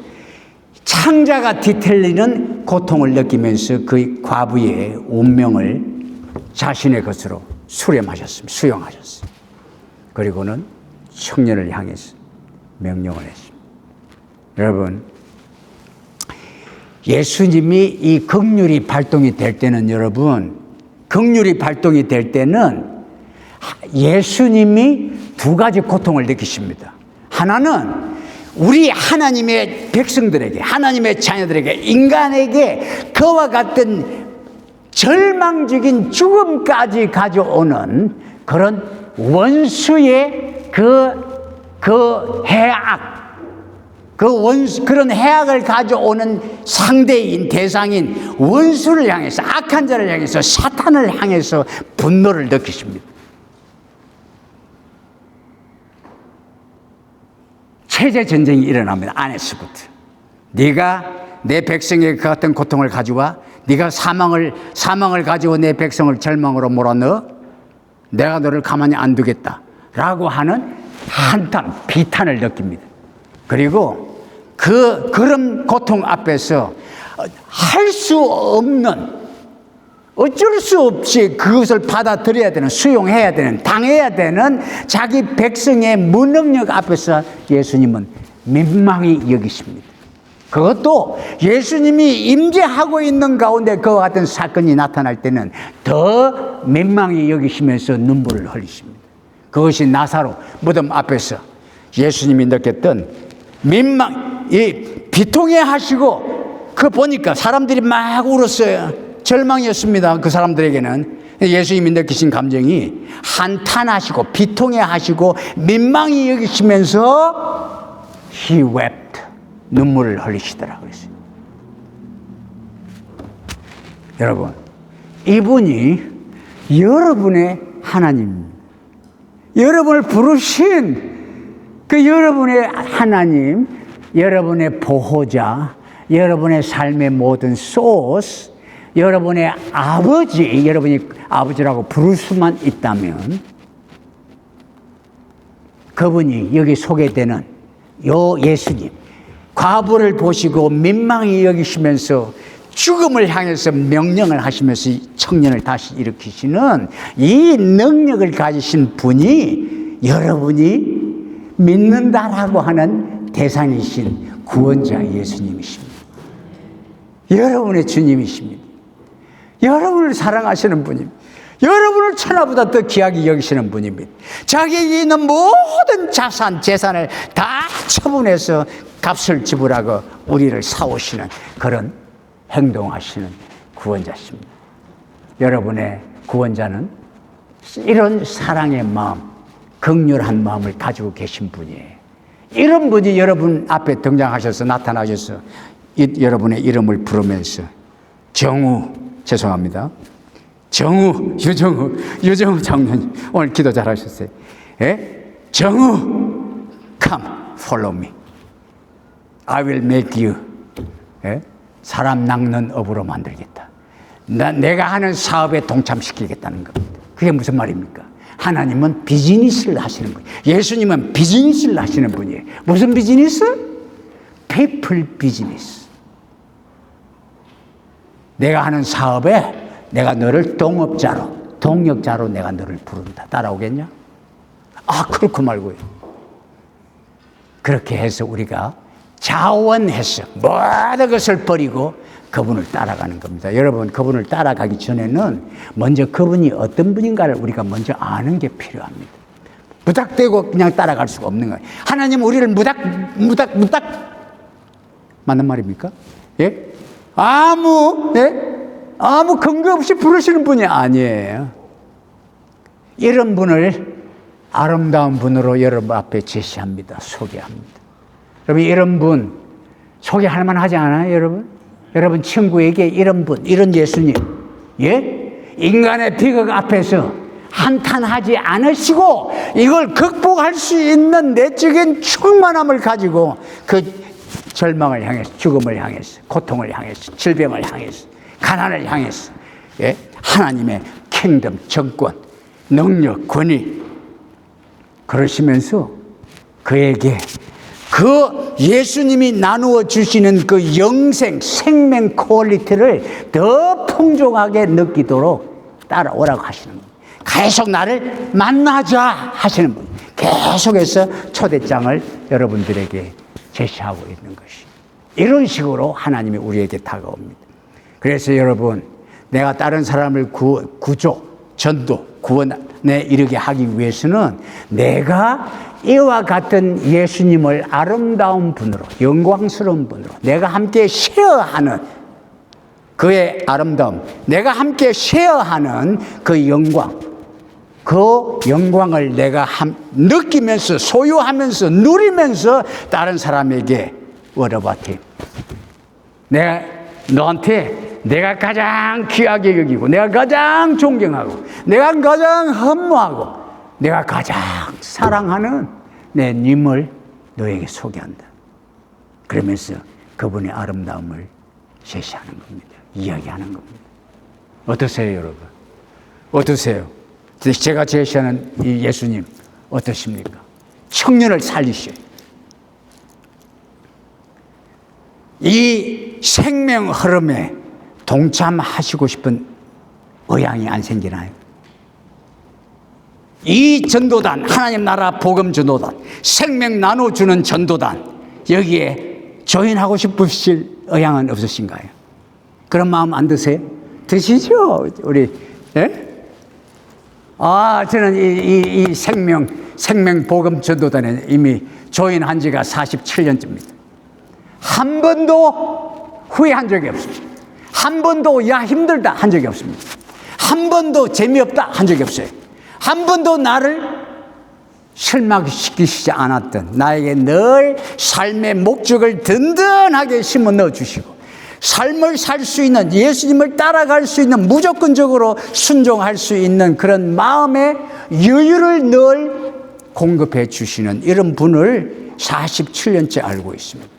창자가 뒤틀리는 고통을 느끼면서 그 과부의 운명을 자신의 것으로 수용하셨습니다. 그리고는 청년을 향해서 명령을 했습니다. 여러분, 예수님이 이 긍휼이 발동이 될 때는 예수님이 두 가지 고통을 느끼십니다. 하나는 우리 하나님의 백성들에게, 하나님의 자녀들에게, 인간에게 그와 같은 절망적인 죽음까지 가져오는 그런 원수의 그 해악, 그런 해악을 가져오는 상대인, 대상인 원수를 향해서, 악한 자를 향해서, 사탄을 향해서 분노를 느끼십니다. 체제 전쟁이 일어납니다. 안에서부터. 네가 내 백성에게 그 같은 고통을 가져와, 네가 사망을 가지고 내 백성을 절망으로 몰아넣어, 내가 너를 가만히 안 두겠다라고 하는 한탄, 비탄을 느낍니다. 그리고 그런 고통 앞에서 할 수 없는, 어쩔 수 없이 그것을 받아들여야 되는, 수용해야 되는, 당해야 되는 자기 백성의 무능력 앞에서 예수님은 민망히 여기십니다. 그것도 예수님이 임재하고 있는 가운데 그와 같은 사건이 나타날 때는 더 민망히 여기시면서 눈물을 흘리십니다. 그것이 나사로 무덤 앞에서 예수님이 느꼈던 비통해 하시고, 그거 보니까 사람들이 막 울었어요. 절망이었습니다. 그 사람들에게는. 예수님이 느끼신 감정이 한탄하시고 비통해 하시고 민망히 여기시면서 He wept, 눈물을 흘리시더라고요. 그랬어요. 여러분, 이분이 여러분의 하나님입니다. 여러분을 부르신 그 여러분의 하나님, 여러분의 보호자, 여러분의 삶의 모든 소스, 여러분의 아버지, 여러분이 아버지라고 부를 수만 있다면 그분이 여기 소개되는 요 예수님, 과부를 보시고 민망히 여기시면서 죽음을 향해서 명령을 하시면서 청년을 다시 일으키시는 이 능력을 가지신 분이 여러분이 믿는다라고 하는 대상이신 구원자 예수님이십니다. 여러분의 주님이십니다. 여러분을 사랑하시는 분입니다. 여러분을 천하보다 더 귀하게 여기시는 분입니다. 자기에게 있는 모든 자산, 재산을 다 처분해서 값을 지불하고 우리를 사오시는 그런 행동하시는 구원자십니다. 여러분의 구원자는 이런 사랑의 마음, 긍휼한 마음을 가지고 계신 분이에요. 이런 분이 여러분 앞에 등장하셔서 나타나셔서 여러분의 이름을 부르면서 정우, 죄송합니다. 정우, 유정우 장로님 오늘 기도 잘하셨어요. 예? 정우, come, follow me. I will make you. 예? 사람 낚는 업으로 만들겠다. 내가 하는 사업에 동참시키겠다는 겁니다. 그게 무슨 말입니까? 하나님은 비즈니스를 하시는 분이에요. 예수님은 비즈니스를 하시는 분이에요. 무슨 비즈니스? people 비즈니스. 내가 하는 사업에 내가 너를 동역자로 내가 너를 부른다. 따라오겠냐? 아, 그렇고 말고요. 그렇게 해서 우리가 자원해서 모든 것을 버리고 그분을 따라가는 겁니다. 여러분, 그분을 따라가기 전에는 먼저 그분이 어떤 분인가를 우리가 먼저 아는 게 필요합니다. 무닥대고 그냥 따라갈 수가 없는 거예요. 하나님 우리를 무닥 맞는 말입니까? 예? 아무 근거 없이 부르시는 분이 아니에요. 이런 분을 아름다운 분으로 여러분 앞에 제시합니다. 소개합니다. 여러분, 이런 분 소개할 만하지 않아요, 여러분? 여러분 친구에게 이런 분, 이런 예수님, 예? 인간의 비극 앞에서 한탄하지 않으시고 이걸 극복할 수 있는 내적인 충만함을 가지고 그 절망을 향해서, 죽음을 향해서, 고통을 향해서, 질병을 향해서, 가난을 향해서, 예? 하나님의 킹덤, 정권, 능력, 권위 그러시면서 그에게 그 예수님이 나누어 주시는 그 영생, 생명 퀄리티를 더 풍족하게 느끼도록 따라오라고 하시는 거예요. 계속 나를 만나자 하시는 분. 계속해서 초대장을 여러분들에게 제시하고 있는 것이. 이런 식으로 하나님이 우리에게 다가옵니다. 그래서 여러분, 내가 다른 사람을 구조, 전도, 구원에 이르게 하기 위해서는 내가 이와 같은 예수님을 아름다운 분으로, 영광스러운 분으로 내가 함께 쉐어하는 그의 아름다움, 내가 함께 쉐어하는 그 영광, 그 영광을 내가 느끼면서, 소유하면서, 누리면서 다른 사람에게 워러바티, 내가 너한테 내가 가장 귀하게 여기고, 내가 가장 존경하고, 내가 가장 흠모하고, 내가 가장 사랑하는 내 님을 너에게 소개한다. 그러면서 그분의 아름다움을 제시하는 겁니다. 이야기하는 겁니다. 어떠세요, 여러분? 어떠세요? 제가 제시하는 이 예수님 어떠십니까? 청년을 살리셔요. 이 생명 흐름에 동참하시고 싶은 의향이 안 생기나요? 이 전도단, 하나님 나라 복음 전도단, 생명 나눠주는 전도단, 여기에 조인하고 싶으실 의향은 없으신가요? 그런 마음 안 드세요? 드시죠, 우리. 예? 저는 이 생명 복음 전도단에 이미 조인한 지가 47년째입니다. 한 번도 후회한 적이 없습니다. 한 번도 야 힘들다 한 적이 없습니다. 한 번도 재미없다 한 적이 없어요. 한 번도 나를 실망시키시지 않았던, 나에게 늘 삶의 목적을 든든하게 심어 넣어주시고, 삶을 살 수 있는, 예수님을 따라갈 수 있는, 무조건적으로 순종할 수 있는 그런 마음의 여유를 늘 공급해 주시는 이런 분을 47년째 알고 있습니다.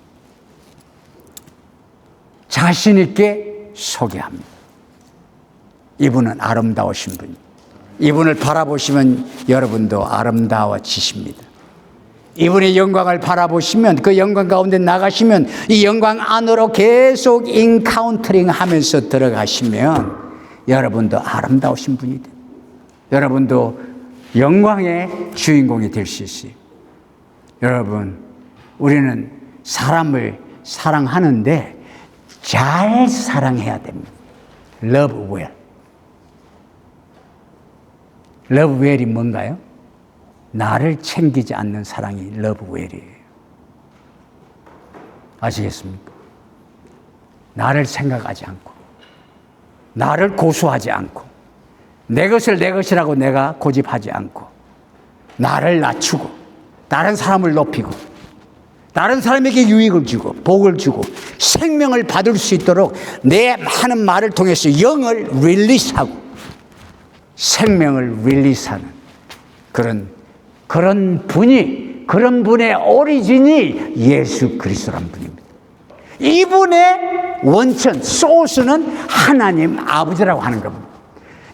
자신 있게 소개합니다. 이분은 아름다우신 분입니다. 이분을 바라보시면 여러분도 아름다워지십니다. 이분의 영광을 바라보시면, 그 영광 가운데 나가시면, 이 영광 안으로 계속 인카운터링 하면서 들어가시면 여러분도 아름다우신 분이 됩니다. 여러분도 영광의 주인공이 될 수 있어요. 여러분, 우리는 사람을 사랑하는데 잘 사랑해야 됩니다. Love well. Love well이 뭔가요? 나를 챙기지 않는 사랑이 love well이에요. 아시겠습니까? 나를 생각하지 않고, 나를 고수하지 않고, 내 것을 내 것이라고 내가 고집하지 않고, 나를 낮추고, 다른 사람을 높이고, 다른 사람에게 유익을 주고, 복을 주고, 생명을 받을 수 있도록 내 하는 말을 통해서 영을 릴리스하고, 생명을 릴리스하는 그런 분이, 그런 분의 오리진이 예수 그리스도란 분입니다. 이분의 원천, 소스는 하나님 아버지라고 하는 겁니다.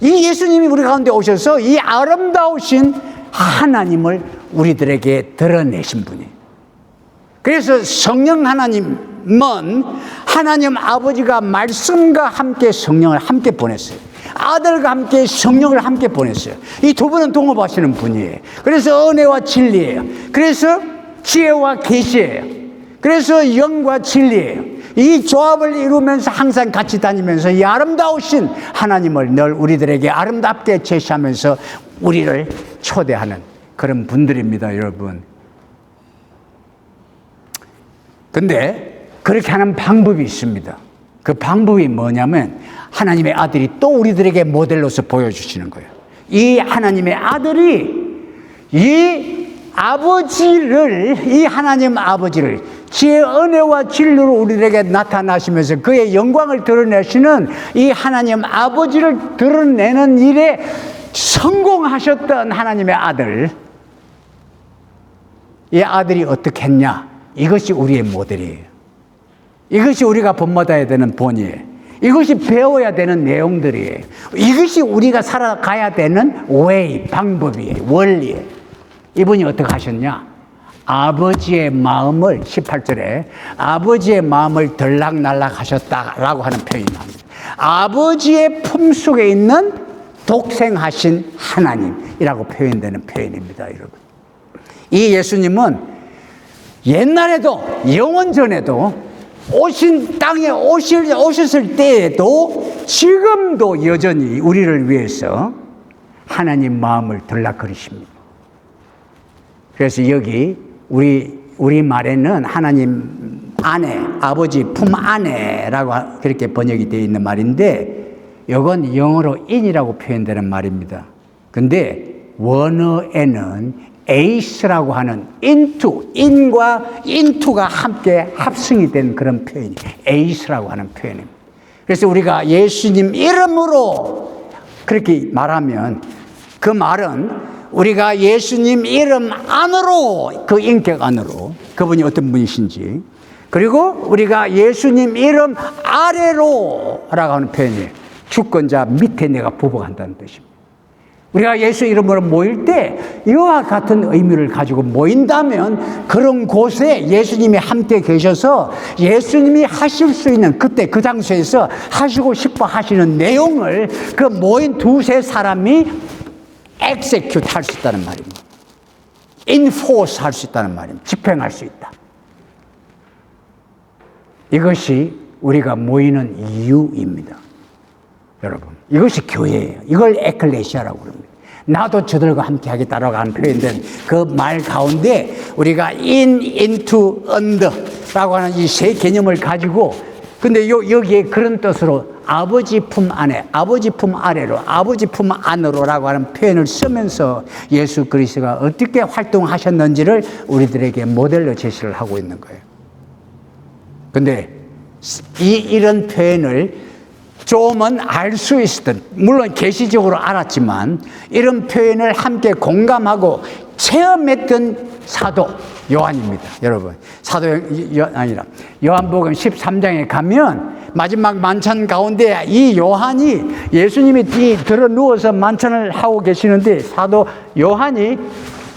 이 예수님이 우리 가운데 오셔서 이 아름다우신 하나님을 우리들에게 드러내신 분이에요. 그래서 성령 하나님은 하나님 아버지가 말씀과 함께 성령을 함께 보냈어요. 아들과 함께 성령을 함께 보냈어요. 이 두 분은 동업하시는 분이에요. 그래서 은혜와 진리예요. 그래서 지혜와 계시예요. 그래서 영과 진리예요. 이 조합을 이루면서 항상 같이 다니면서 이 아름다우신 하나님을 늘 우리들에게 아름답게 제시하면서 우리를 초대하는 그런 분들입니다, 여러분. 근데 그렇게 하는 방법이 있습니다. 그 방법이 뭐냐면 하나님의 아들이 또 우리들에게 모델로서 보여주시는 거예요. 이 하나님의 아들이 이 하나님 아버지를 지혜의 은혜와 진리로 우리에게 나타나시면서 그의 영광을 드러내시는 이 하나님 아버지를 드러내는 일에 성공하셨던 하나님의 아들, 이 아들이 어떻게 했냐? 이것이 우리의 모델이에요. 이것이 우리가 본받아야 되는 본이에요. 이것이 배워야 되는 내용들이에요. 이것이 우리가 살아가야 되는 웨이, 방법이에요. 원리예요. 이분이 어떻게 하셨냐? 아버지의 마음을 18절에 아버지의 마음을 들락날락 하셨다라고 하는 표현이 나옵니다. 아버지의 품속에 있는 독생하신 하나님이라고 표현되는 표현입니다, 여러분. 이 예수님은 옛날에도 영원 전에도 오신 땅에 오셨을 때에도 지금도 여전히 우리를 위해서 하나님 마음을 들락거리십니다. 그래서 여기 우리 말에는 하나님 안에, 아버지 품 안에라고 그렇게 번역이 되어 있는 말인데 이건 영어로 in이라고 표현되는 말입니다. 근데 원어에는 에이스라고 하는 in과 into가 함께 합성이 된 그런 표현이 에이스라고 하는 표현입니다. 그래서 우리가 예수님 이름으로 그렇게 말하면 그 말은 우리가 예수님 이름 안으로, 그 인격 안으로 그분이 어떤 분이신지, 그리고 우리가 예수님 이름 아래로 라고 하는 표현이에요. 주권자 밑에 내가 부복한다는 뜻입니다. 우리가 예수 이름으로 모일 때 이와 같은 의미를 가지고 모인다면 그런 곳에 예수님이 함께 계셔서 예수님이 하실 수 있는 그때 그 장소에서 하시고 싶어 하시는 내용을 그 모인 두세 사람이 execute 할 수 있다는 말입니다. enforce 할 수 있다는 말입니다. 집행할 수 있다. 이것이 우리가 모이는 이유입니다. 여러분, 이것이 교회예요. 이걸 에클레시아라고 그럽니다. 나도 저들과 함께 하겠다라고 하는 표현된 그 말 가운데 우리가 in, into, under라고 하는 이 세 개념을 가지고, 근데 여기에 그런 뜻으로 아버지 품 안에, 아버지 품 아래로, 아버지 품 안으로라고 하는 표현을 쓰면서 예수 그리스도가 어떻게 활동하셨는지를 우리들에게 모델로 제시를 하고 있는 거예요. 근데 이런 표현을 좀은 알 수 있었던, 물론 계시적으로 알았지만 이런 표현을 함께 공감하고 체험했던 사도 요한입니다. 여러분, 요한복음 13장에 가면 마지막 만찬 가운데 이 요한이, 예수님이 들어 누워서 만찬을 하고 계시는데 사도 요한이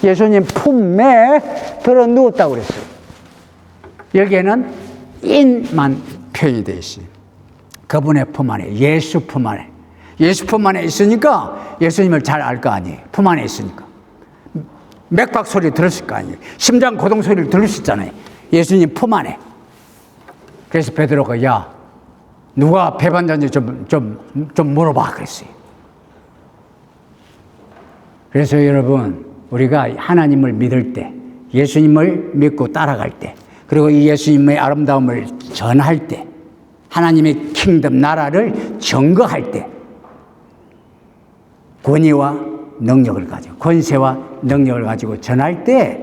예수님 품에 들어 누웠다고 그랬어요. 여기에는 인만 표현이 되어 있어요. 그분의 품 안에, 예수 품 안에. 예수 품 안에 있으니까 예수님을 잘 알 거 아니에요. 품 안에 있으니까. 맥박 소리 들었을 거 아니에요. 심장 고동 소리를 들을 수 있잖아요. 예수님 품 안에. 그래서 베드로가 야 누가 배반자인지 좀 물어봐 그랬어요. 그래서 여러분 우리가 하나님을 믿을 때 예수님을 믿고 따라갈 때 그리고 이 예수님의 아름다움을 전할 때 하나님의 킹덤 나라를 증거할 때 권위와 능력을 가지고 권세와 능력을 가지고 전할 때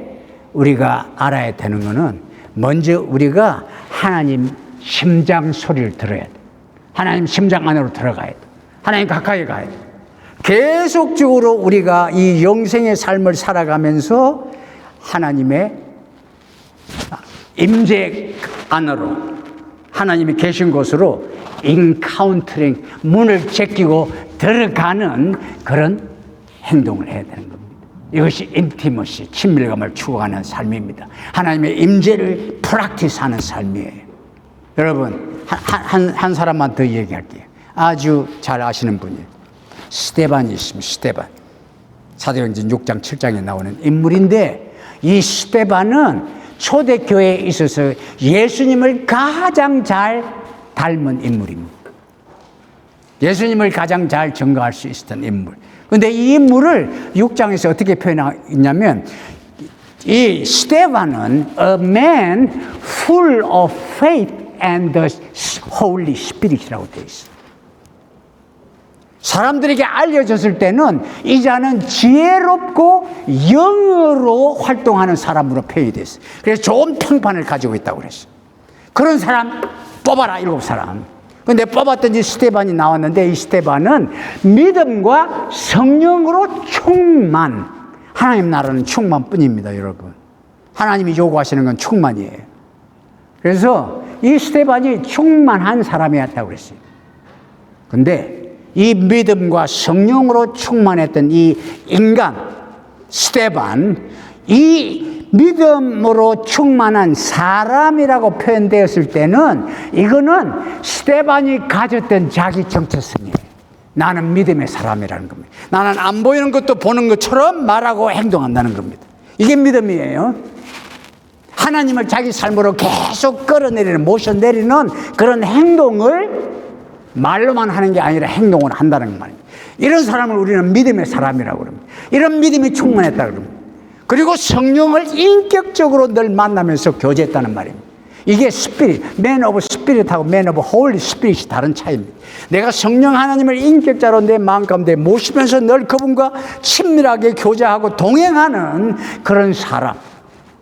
우리가 알아야 되는 것은 먼저 우리가 하나님 심장 소리를 들어야 돼. 하나님 심장 안으로 들어가야 돼. 하나님 가까이 가야 돼. 계속적으로 우리가 이 영생의 삶을 살아가면서 하나님의 임재 안으로 하나님이 계신 곳으로 인카운터링 문을 제끼고 들어가는 그런 행동을 해야 되는 겁니다. 이것이 인티머시 친밀감을 추구하는 삶입니다. 하나님의 임재를 프랙티스하는 삶이에요. 여러분 한 사람만 더 얘기할게요. 아주 잘 아시는 분이에요. 스데반이 있습니다. 스데반 사도행전 6장 7장에 나오는 인물인데 이 스데반은 초대교회에 있어서 예수님을 가장 잘 닮은 인물입니다. 예수님을 가장 잘 증거할 수 있었던 인물. 그런데 이 인물을 6장에서 어떻게 표현하냐면 이 스데반은 a man full of faith and the Holy Spirit이라고 되어 있어요. 사람들에게 알려졌을 때는 이 자는 지혜롭고 영으로 활동하는 사람으로 표현됐어요. 그래서 좋은 평판을 가지고 있다고 그랬어요. 그런 사람 뽑아라 7사람. 그런데 뽑았더니 스데반이 나왔는데 이 스데반은 믿음과 성령으로 충만. 하나님 나라는 충만뿐입니다, 여러분. 하나님이 요구하시는 건 충만이에요. 그래서 이 스데반이 충만한 사람이었다고 그랬어요. 근데 이 믿음과 성령으로 충만했던 이 인간 스데반, 이 믿음으로 충만한 사람이라고 표현되었을 때는 이거는 스데반이 가졌던 자기 정체성이에요. 나는 믿음의 사람이라는 겁니다. 나는 안 보이는 것도 보는 것처럼 말하고 행동한다는 겁니다. 이게 믿음이에요. 하나님을 자기 삶으로 계속 끌어내리는, 모셔내리는 그런 행동을 말로만 하는 게 아니라 행동을 한다는 말입니다. 이런 사람을 우리는 믿음의 사람이라고 그럽니다. 이런 믿음이 충만했다고 그럽니다. 그리고 성령을 인격적으로 늘 만나면서 교제했다는 말입니다. 이게 스피릿, 맨 오브 스피릿하고 맨 오브 홀리 스피릿이 다른 차이입니다. 내가 성령 하나님을 인격자로 내 마음 가운데 모시면서 늘 그분과 친밀하게 교제하고 동행하는 그런 사람.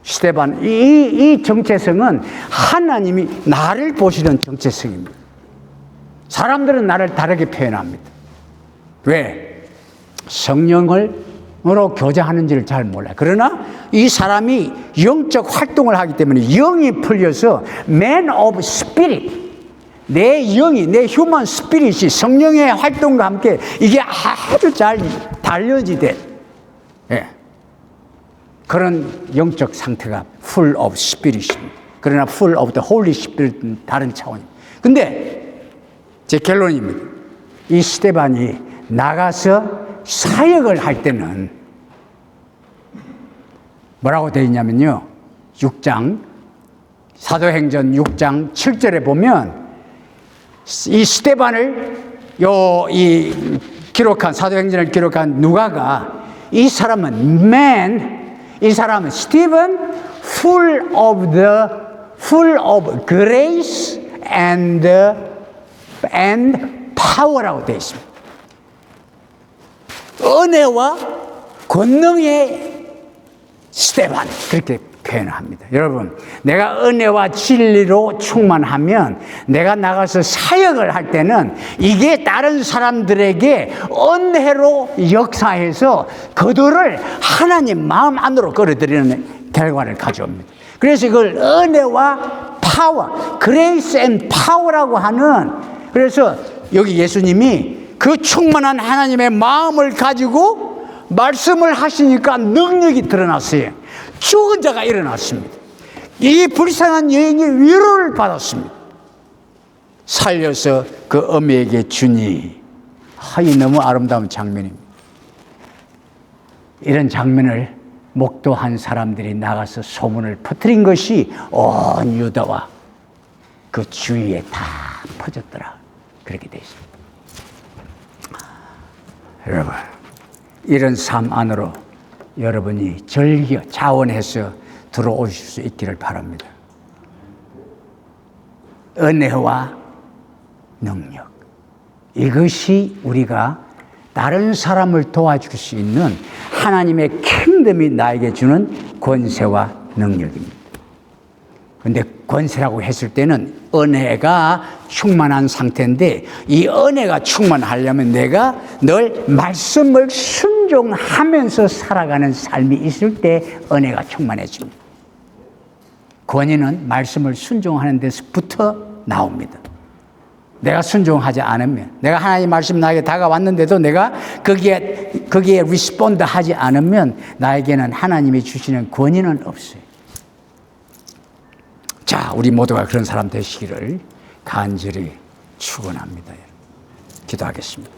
스데반, 이 정체성은 하나님이 나를 보시는 정체성입니다. 사람들은 나를 다르게 표현합니다. 왜? 성령으로 교제하는지를 잘 몰라요. 그러나 이 사람이 영적 활동을 하기 때문에 영이 풀려서 Man of Spirit, 내 영이, 내 휴먼 스피릿이 성령의 활동과 함께 이게 아주 잘 달려지대. 예. 그런 영적 상태가 full of spirit입니다. 그러나 full of the Holy Spirit은 다른 차원입니다. 근데 제 결론입니다. 이 스데반이 나가서 사역을 할 때는 뭐라고 되어 있냐면요. 6장, 사도행전 6장 7절에 보면 이 스데반을 기록한, 사도행전을 기록한 누가가 이 사람은 man, 이 사람은 스티븐 full of grace and power라고 되어 있습니다. 은혜와 권능의 스데반, 그렇게 표현합니다. 여러분, 내가 은혜와 진리로 충만하면 내가 나가서 사역을 할 때는 이게 다른 사람들에게 은혜로 역사해서 그들을 하나님 마음 안으로 끌어들이는 결과를 가져옵니다. 그래서 이걸 은혜와 파워, 그레이스 앤 파워라고 하는, 그래서 여기 예수님이 그 충만한 하나님의 마음을 가지고 말씀을 하시니까 능력이 드러났어요. 죽은 자가 일어났습니다. 이 불쌍한 여인이 위로를 받았습니다. 살려서 그 어미에게 주니. 이 너무 아름다운 장면입니다. 이런 장면을 목도한 사람들이 나가서 소문을 퍼뜨린 것이 온 유다와 그 주위에 다 퍼졌더라. 그렇게 되어 있습니다. 여러분, 이런 삶 안으로 여러분이 즐겨 자원해서 들어오실 수 있기를 바랍니다. 은혜와 능력, 이것이 우리가 다른 사람을 도와줄 수 있는 하나님의 킹덤이 나에게 주는 권세와 능력입니다. 그런데 권세라고 했을 때는 은혜가 충만한 상태인데, 이 은혜가 충만하려면 내가 늘 말씀을 순종하면서 살아가는 삶이 있을 때 은혜가 충만해집니다. 권위는 말씀을 순종하는 데서부터 나옵니다. 내가 순종하지 않으면, 내가 하나님 말씀 나에게 다가왔는데도 내가 거기에 리스폰드 하지 않으면 나에게는 하나님이 주시는 권위는 없어요. 자, 우리 모두가 그런 사람 되시기를 간절히 축원합니다. 기도하겠습니다.